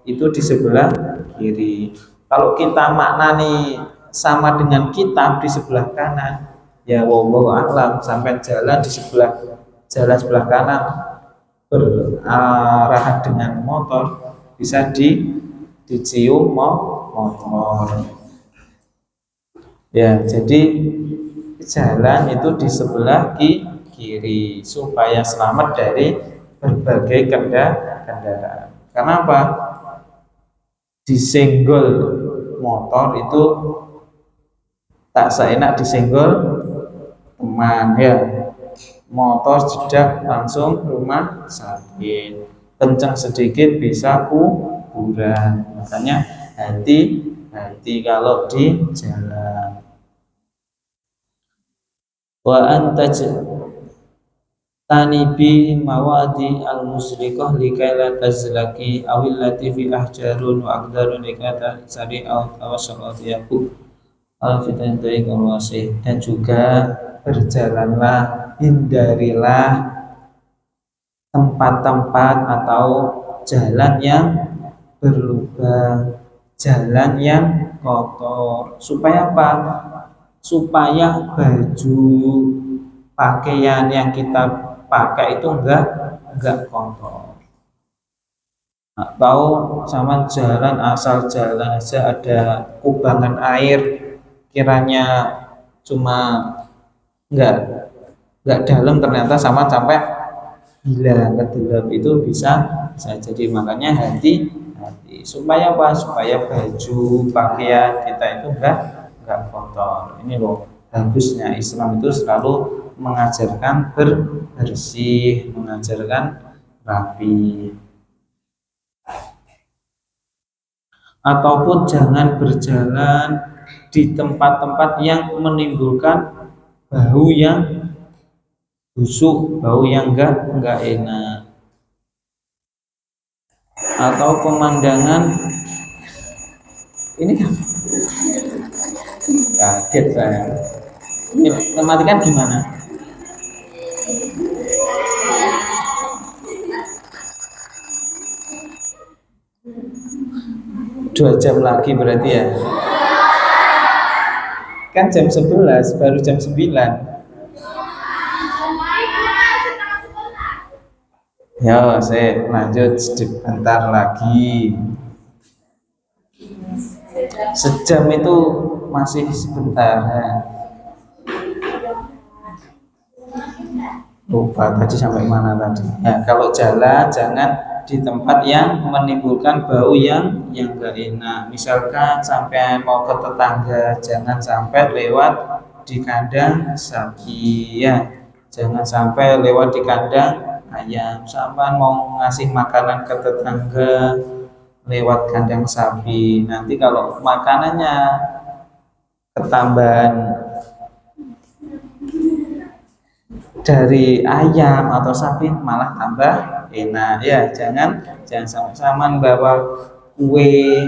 itu di sebelah kiri. Kalau kita maknani sama dengan kitab di sebelah kanan, ya wallahu a'lam, sampai jalan di sebelah kanan berarahan dengan motor bisa dicium motor. Ya, jadi jalan itu di sebelah kiri supaya selamat dari berbagai kendaraan. Kenapa? Disenggol motor itu tak seenak disenggol teman, ya. Motor jedak langsung rumah sakit, kencang sedikit bisa kuburan. Makanya hati-hati kalau di jalan. Wa antaj tanibi mawadi al-musriqah likai la tazlaki awil latifi ahjarun wa aqdarun likata sari awasyalat yakub al-fitantai kawasih. Dan juga berjalanlah, hindarilah tempat-tempat atau jalan yang berlubang, jalan yang kotor. Supaya apa? Supaya baju pakaian yang kita pakai itu enggak kotor. Atau sama jalan, asal jalan aja ada kubangan air, kiranya cuma enggak dalam, ternyata sama sampai hilang kedap itu bisa jadi. Makanya hati supaya apa? Supaya baju pakaian kita itu enggak kotor. Ini loh bagusnya Islam itu selalu mengajarkan bersih, mengajarkan rapi. Ataupun jangan berjalan di tempat-tempat yang menimbulkan bau yang busuk, bau yang enggak enak, atau pemandangan ini kaget saya. Ini mematikan gimana? Dua jam lagi berarti ya. Kan jam 11, baru jam 9. Ya, saya lanjut sebentar lagi. Sejam itu masih sebentar ya. Lupa tadi sampai mana tadi. Nah, kalau jalan jangan di tempat yang menimbulkan bau yang enggak enak. Misalkan sampai mau ke tetangga, jangan sampai lewat di kandang sapi ya. Jangan sampai lewat di kandang ayam. Sampai mau ngasih makanan ke tetangga lewat kandang sapi, nanti kalau makanannya ketambahan dari ayam atau sapi malah tambah enak ya. Jangan sama-sama bawa kue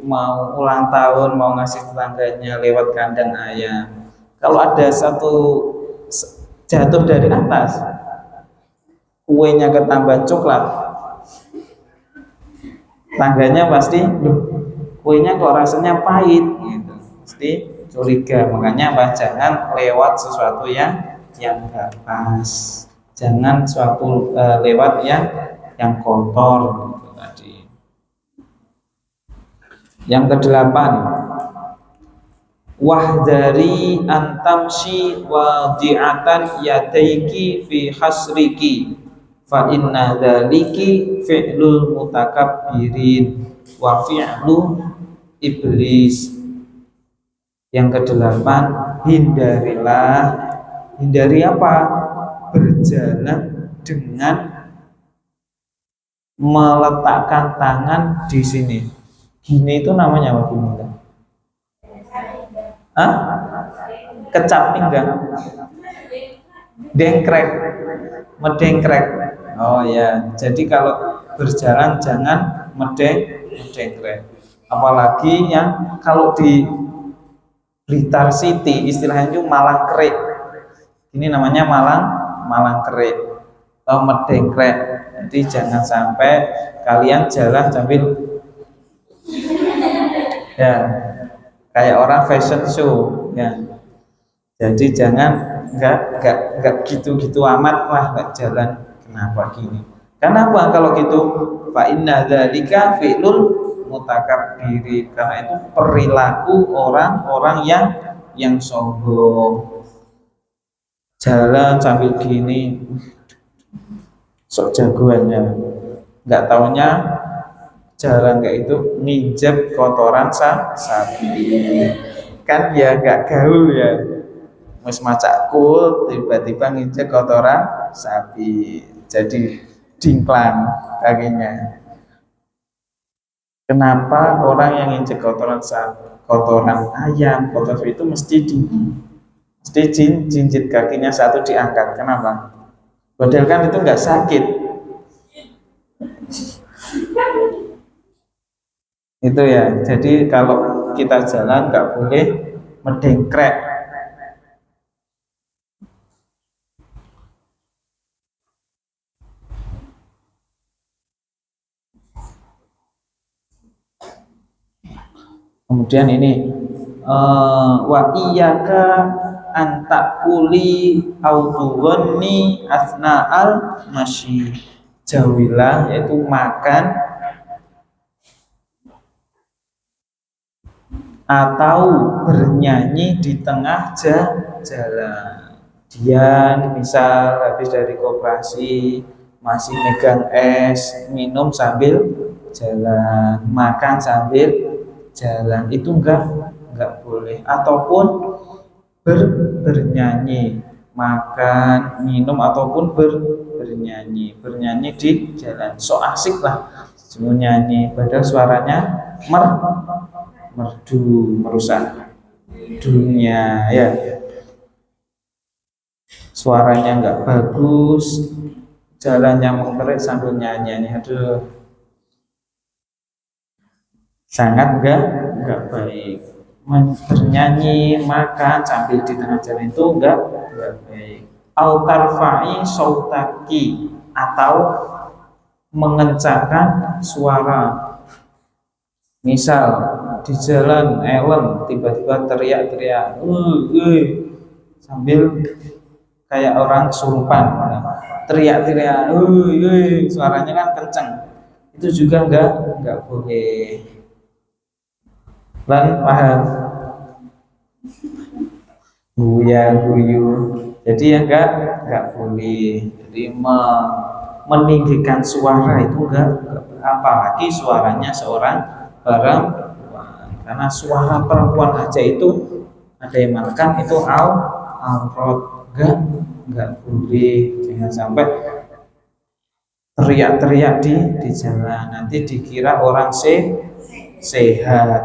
mau ulang tahun, mau ngasih tetangganya lewat kandang ayam. Kalau ada satu jatuh dari atas, kuenya ketambahan coklat, tangganya pasti kuenya kok rasanya pahit gitu, pasti curiga. Makanya jangan lewat sesuatu yang enggak pas, jangan lewat yang kotor gitu tadi. Yang kedelapan, wahdari antamshi wadi'atan yadaiki fi hasriki fa inna dzaliki fi'lul mutakabbirin wa fi'lu iblis. Yang kedelapan, hindarilah. Hindari apa? Berjalan dengan meletakkan tangan di sini. Gini itu namanya apa gini? Hah? Kecap pinggang. Dengkrek. Medengkrek. Oh ya, jadi kalau berjalan jangan medengkrek. Apalagi yang kalau di Blitar City istilahnya itu malang kerik. Ini namanya malang kerik atau medengkrek. Jadi jangan sampai kalian jalan sambil ya kayak orang fashion show ya. Jadi jangan nggak gitu-gitu amat lah nggak jalan. Kenapa gini? Karena apa kalau gitu? Fa inna dzalika fi'lul mutakabbirin. Karena itu perilaku orang-orang yang sombong. Jalan sambil gini sok jagoannya. Nggak taunya jalan kayak itu nginjek kotoran sapi. Kan ya nggak gaul ya. Mas macak kul tiba-tiba nginjek kotoran sapi. Jadi dingklang kakinya. Kenapa orang yang nginjek kotoran kotoran ayam, kotoran itu mesti jinjit kakinya satu diangkat? Kenapa? Padahal kan itu nggak sakit. Itu ya. Jadi kalau kita jalan nggak boleh medengkrek. Kemudian ini wa iyyaka antakuli audugoni asna'al masyi. Jauhilah yaitu makan atau bernyanyi di tengah jalan. Dia misal habis dari koperasi masih megang es, minum sambil jalan, makan sambil jalan, itu enggak boleh. Ataupun bernyanyi, makan, minum ataupun bernyanyi di jalan. So asik lah nyanyi padahal suaranya merdu, merusak dunia ya. Suaranya nggak bagus, jalannya mengerik sambil nyanyi, aduh, sangat enggak baik. Bernyanyi, makan sambil di tengah jalan itu enggak baik. Autarfa'i sautaki, atau mengencangkan suara. Misal di jalan elem tiba-tiba teriak-teriak, sambil kayak orang kesurupan, teriak-teriak, suaranya kan kenceng. Itu juga enggak boleh. Lan paham? Guyu. Jadi ya enggak boleh. Jadi meninggikan suara itu enggak, apalagi suaranya seorang perempuan. Karena suara perempuan aja itu ada yang mengatakan itu aurat, enggak boleh. Jangan sampai teriak-teriak di jalan, nanti dikira orang sehat,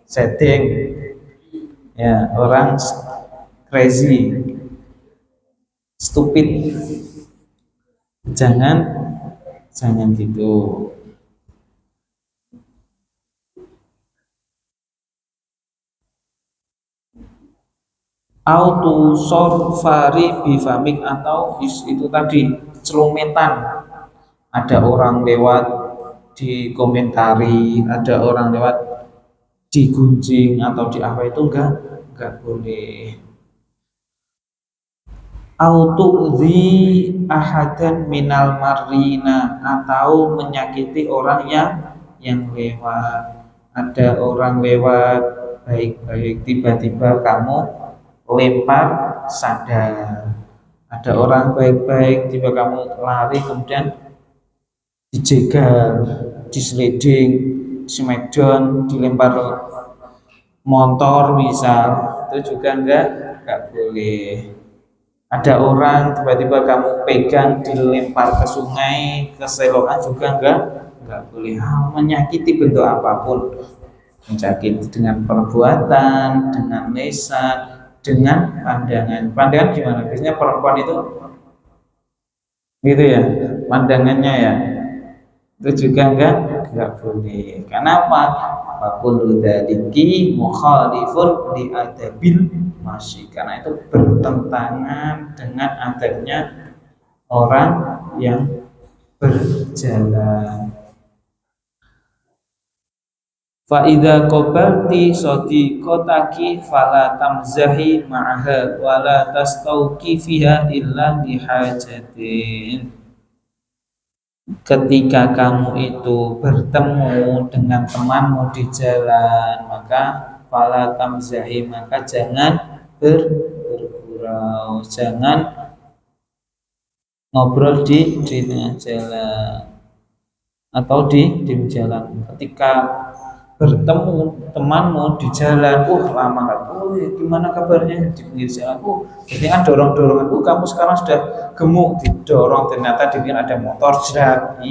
setting ya, orang crazy, stupid. Jangan gitu. Auto sorfari bifamik, atau itu tadi celumetan. Ada orang lewat dikomentari, ada orang lewat digunjing atau di apa, itu enggak boleh. Autu'zi ahadan minal marina, atau menyakiti orang yang lewat. Ada orang lewat baik-baik, tiba-tiba kamu lempar sadar. Ada orang baik-baik, tiba kamu lari kemudian dijegal, disliding, smackdown, dilempar motor misal, itu juga enggak boleh. Ada orang tiba-tiba kamu pegang dilempar ke sungai, ke selokan juga enggak boleh. Menyakiti bentuk apapun, menyakiti dengan perbuatan, dengan lisan, dengan pandangan. Pandangan gimana? Biasanya perempuan itu gitu ya, pandangannya ya. Itu juga enggak boleh. Kenapa? Fakulu dzaliki mukhalifun li adabil masyi. Karena itu bertentangan dengan adabnya orang yang berjalan. Fa idza qabalti sadiqataki fala tamzahi ma'aha wala tastauqi fiha illa lihajatin. Ketika kamu itu bertemu dengan temanmu di jalan, maka fala tamzahi, maka jangan bergurau, jangan ngobrol di tengah jalan atau di jalan. Ketika bertemu temanmu di jalan, lama nggak, gimana kabarnya di pinggir jalan, jadi kan dorong-dorongan, kamu sekarang sudah gemuk, didorong, ternyata di pinggir ada motor, jerat,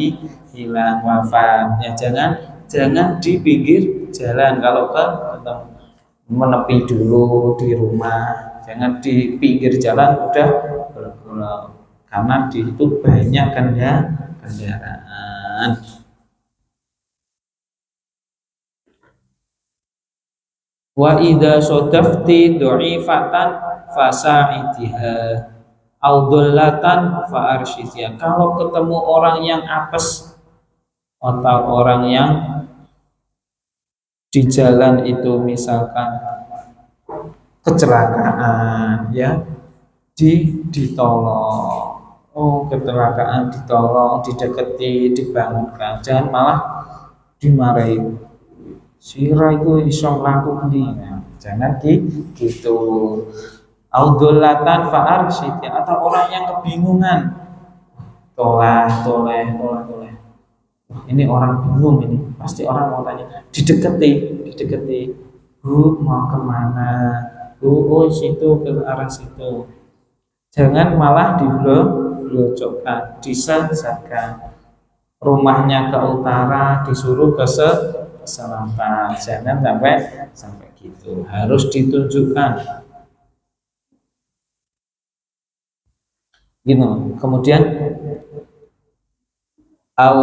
hilang, wafat. Ya jangan di pinggir jalan. Kalau menepi dulu di rumah, jangan di pinggir jalan udah bergurau, karena di situ banyak kendaraan. Wa idza sodafti du'ifatan fasa'idiha audallatan fa'arsyidha. Kalau ketemu orang yang apes atau orang yang di jalan itu misalkan kecelakaan, ya, ditolong. Kecelakaan, ditolong, dideketi, dibangunkan. Jangan malah dimarahi. Sira itu iso mlaku nah, jangan gitu. Audolatan fa'arsyid, atau orang yang kebingungan, toleh. Ini orang bingung, ini pasti orang mau tanya, dideketi. Bu, mau kemana? Bu, situ, ke arah situ. Jangan malah diblokkan, disesatkan. Rumahnya ke utara, disuruh ke selatan. Jangan sampai gitu. Harus ditunjukkan. Gitu. Kemudian au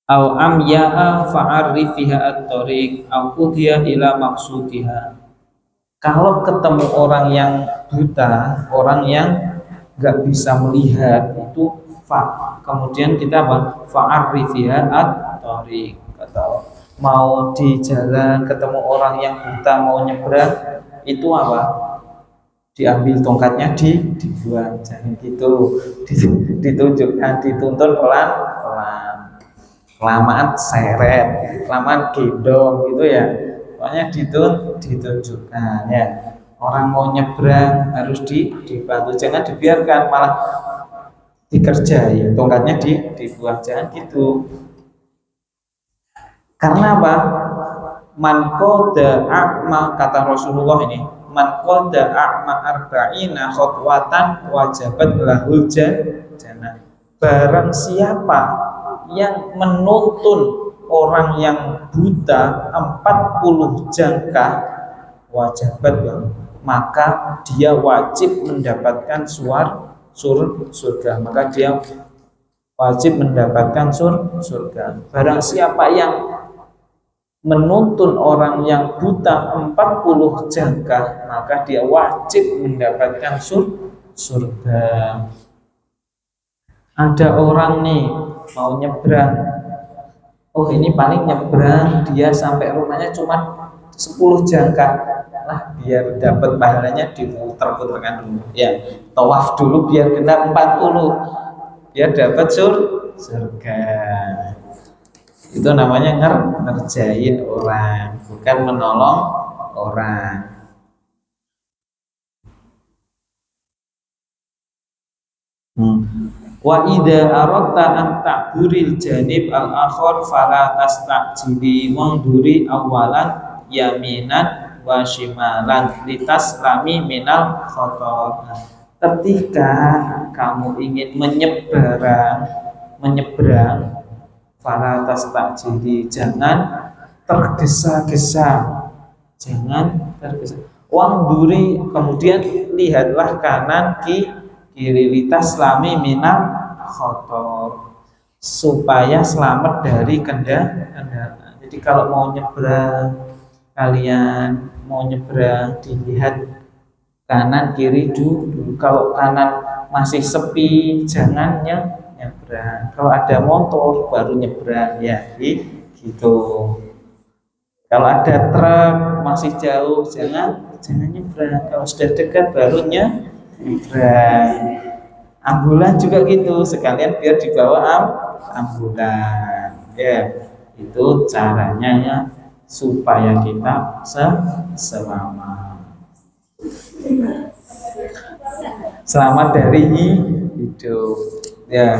amya'a fa'arifiha at-tariq au qudhiya ila maqsudiha. Kalau ketemu orang yang buta, orang yang nggak bisa melihat, itu kemudian kita fa'arifiha at-tariq, atau mau di jalan ketemu orang yang buta mau nyebrang, itu apa? Diambil tongkatnya, dibuang. Jangan gitu, ditunjukkan, dituntun pelan-pelan. Kelamaan seret, kelamaan gendong gitu ya. Pokoknya ditunjukkan ya. Orang mau nyebrang harus dibantu, jangan dibiarkan malah dikerjai, tongkatnya dibuang. Jangan gitu. Karena apa? Man qada a'ma, kata Rasulullah ini, man qada a'ma arba'ina khotwatan wajabat lahul jannah. Barang siapa yang menuntun orang yang buta 40 jangkah, wajabat, maka dia wajib mendapatkan surga. Maka dia wajib mendapatkan surga. Barang siapa yang menuntun orang yang buta 40 jangkah, maka dia wajib mendapatkan surga. Ada orang nih mau nyebrang, ini paling nyebrang dia sampai rumahnya cuma 10 jangkah lah, biar dapat pahalanya diputar-putarkan dulu ya, tawaf dulu biar genap 40, biar dapat surga. Itu namanya ngerjain orang, bukan menolong orang. Wa idza aradta an ta'buril janib al-akhar fala tastajili wanduri awalan yaminan wa shimalan litaslami minal khotor. Ketika kamu ingin menyeberang fala tastajili, jangan tergesa-gesa, jangan tergesa. Wanduri, kemudian lihatlah kanan kiri litaslami minal khotor, supaya selamat dari kendaraan. Jadi kalau mau nyebrang, kalian mau nyebrang, dilihat kanan kiri dulu. Kalau kanan masih sepi, jangan nyebrang. Kalau ada motor baru nyebrang, ya gitu. Kalau ada truk masih jauh, jangan nyebrang. Kalau sudah dekat baru nyebrang. Ambulan juga gitu, sekalian biar dibawa ambulan. Ya, itu caranya ya, supaya kita selamat dari hidup. Ya.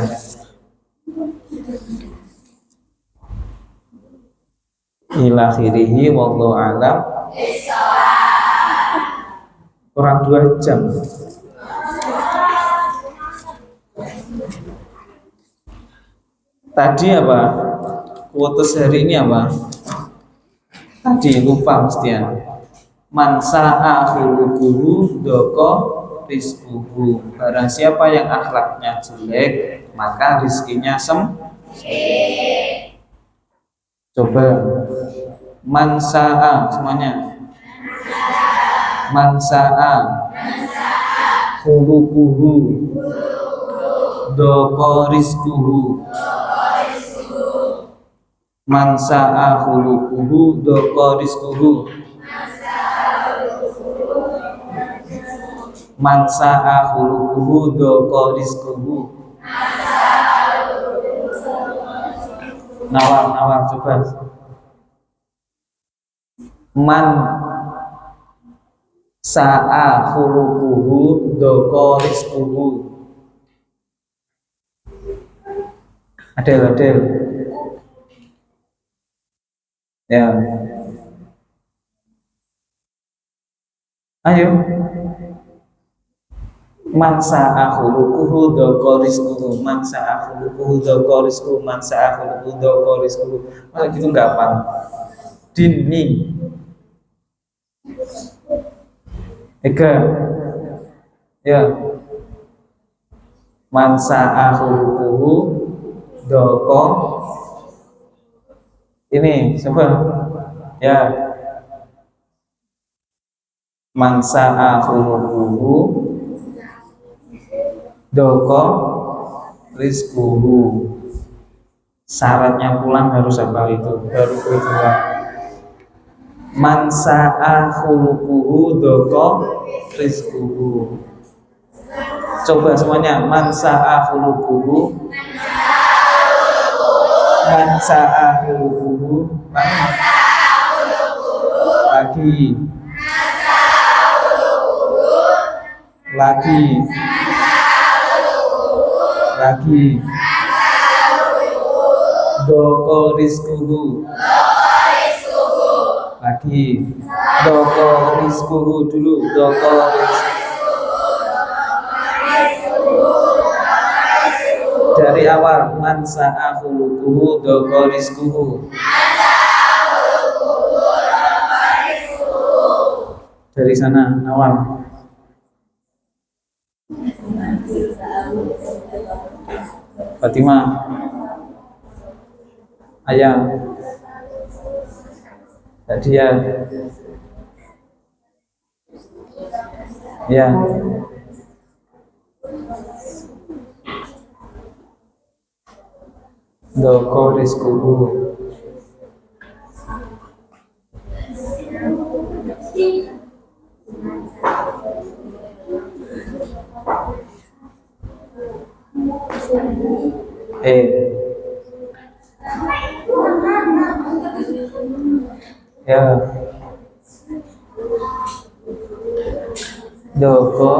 Ila akhirihi wallahu a'lam. Kurang 2 jam. Tadi apa? Quotes hari ini apa? Tadi lupa mestian. Man sa'a khuluquhu doko rizquhu. Barang siapa yang akhlaknya jelek, maka rizkinya sempit. Coba man sa'a semuanya. Man sa'a khuluquhu doko rizquhu. Man sa'a khuluquhu doko rizquhu. Man sa'a khuluquhu doko rizquhu. Nawar coba. Man sa'a khuluquhu doko rizquhu. Adel. Ya. Ayo. Man sa'a khuluquhu doko rizquhu. Man sa'a khuluquhu doko rizquhu. Man sa'a khuluquhu doko rizquhu. Masa gitu enggak apa? Dini. Eka. Ya. Man sa'a khuluquhu doko. Ini siapa? Ya. Man sa'a khuluquhu doko rizquhu. Syaratnya pulang harus apa itu? Baru kedua. Man sa'a khuluquhu doko rizquhu. Coba semuanya. Man sa'a khuluquhu. Man sa'a khuluquhu. Lagi doko rizquhu. Lagi doko rizquhu dulu. Doko rizquhu dari awal. Man sa'a khuluquhu doko rizquhu. Dari sana awal. Fatimah, Ayah, Nadia, ya, doko rizquhu. Ya, doko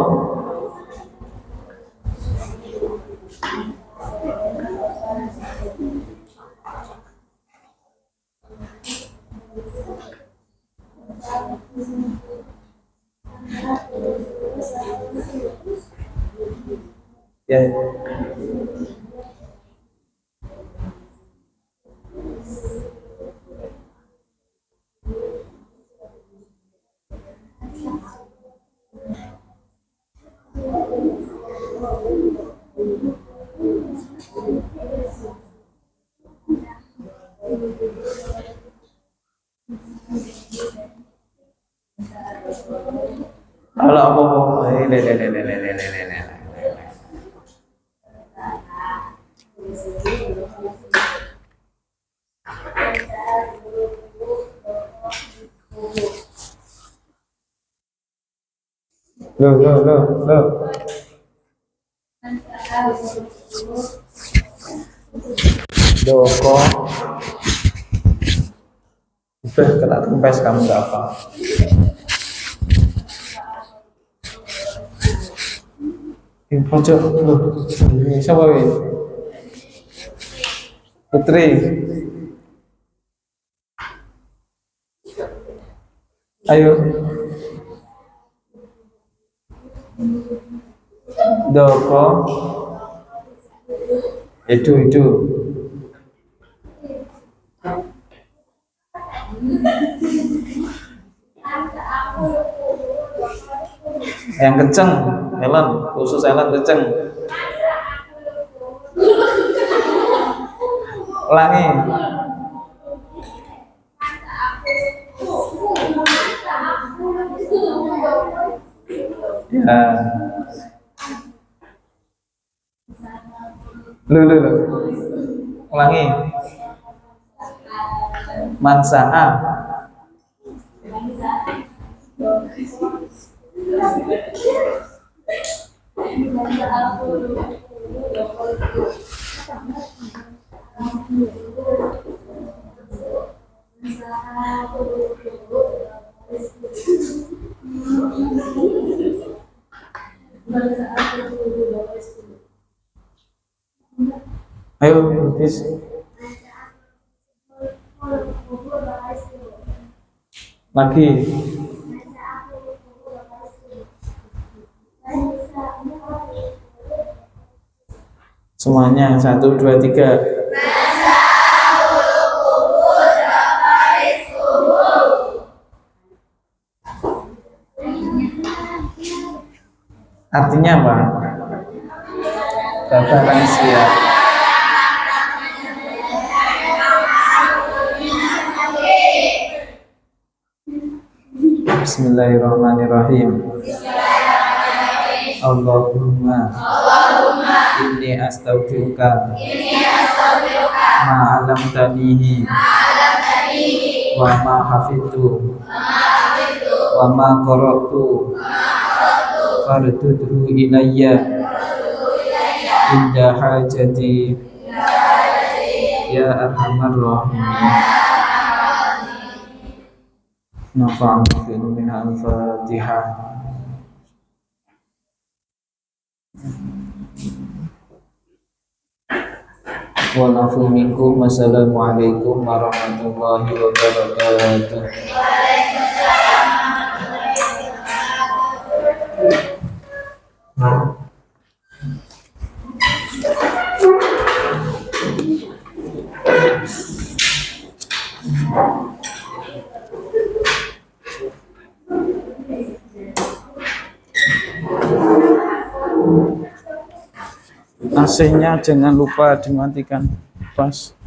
Ya. Kalau apa-apa, loh. Doko, udah kena kempes kamu gak apa? Pojok, loh, siapa ini? Putri. Ayo. Doko. Itu. Yang kenceng, Ellen, khusus Ellen kenceng. Ulangi. Ya. Lu. Ulangi. Mansa'a. Ayo, please. Lagi. Semuanya 1, 2, 3. Artinya apa? Bapak rahasia. Bismillahirrahmanirrahim. Allahumma inni astaghfiruka ma 'allamtanihi wa ma hafidtu wa ma qara'tu fardudhu ilayya inda hajati ya arhamar rahimin. Nafa'ana min al-Fatihah. Wa nafu minkum. Wassalamualaikum warahmatullahi wabarakatuh. AC-nya jangan lupa dimatikan, Pas.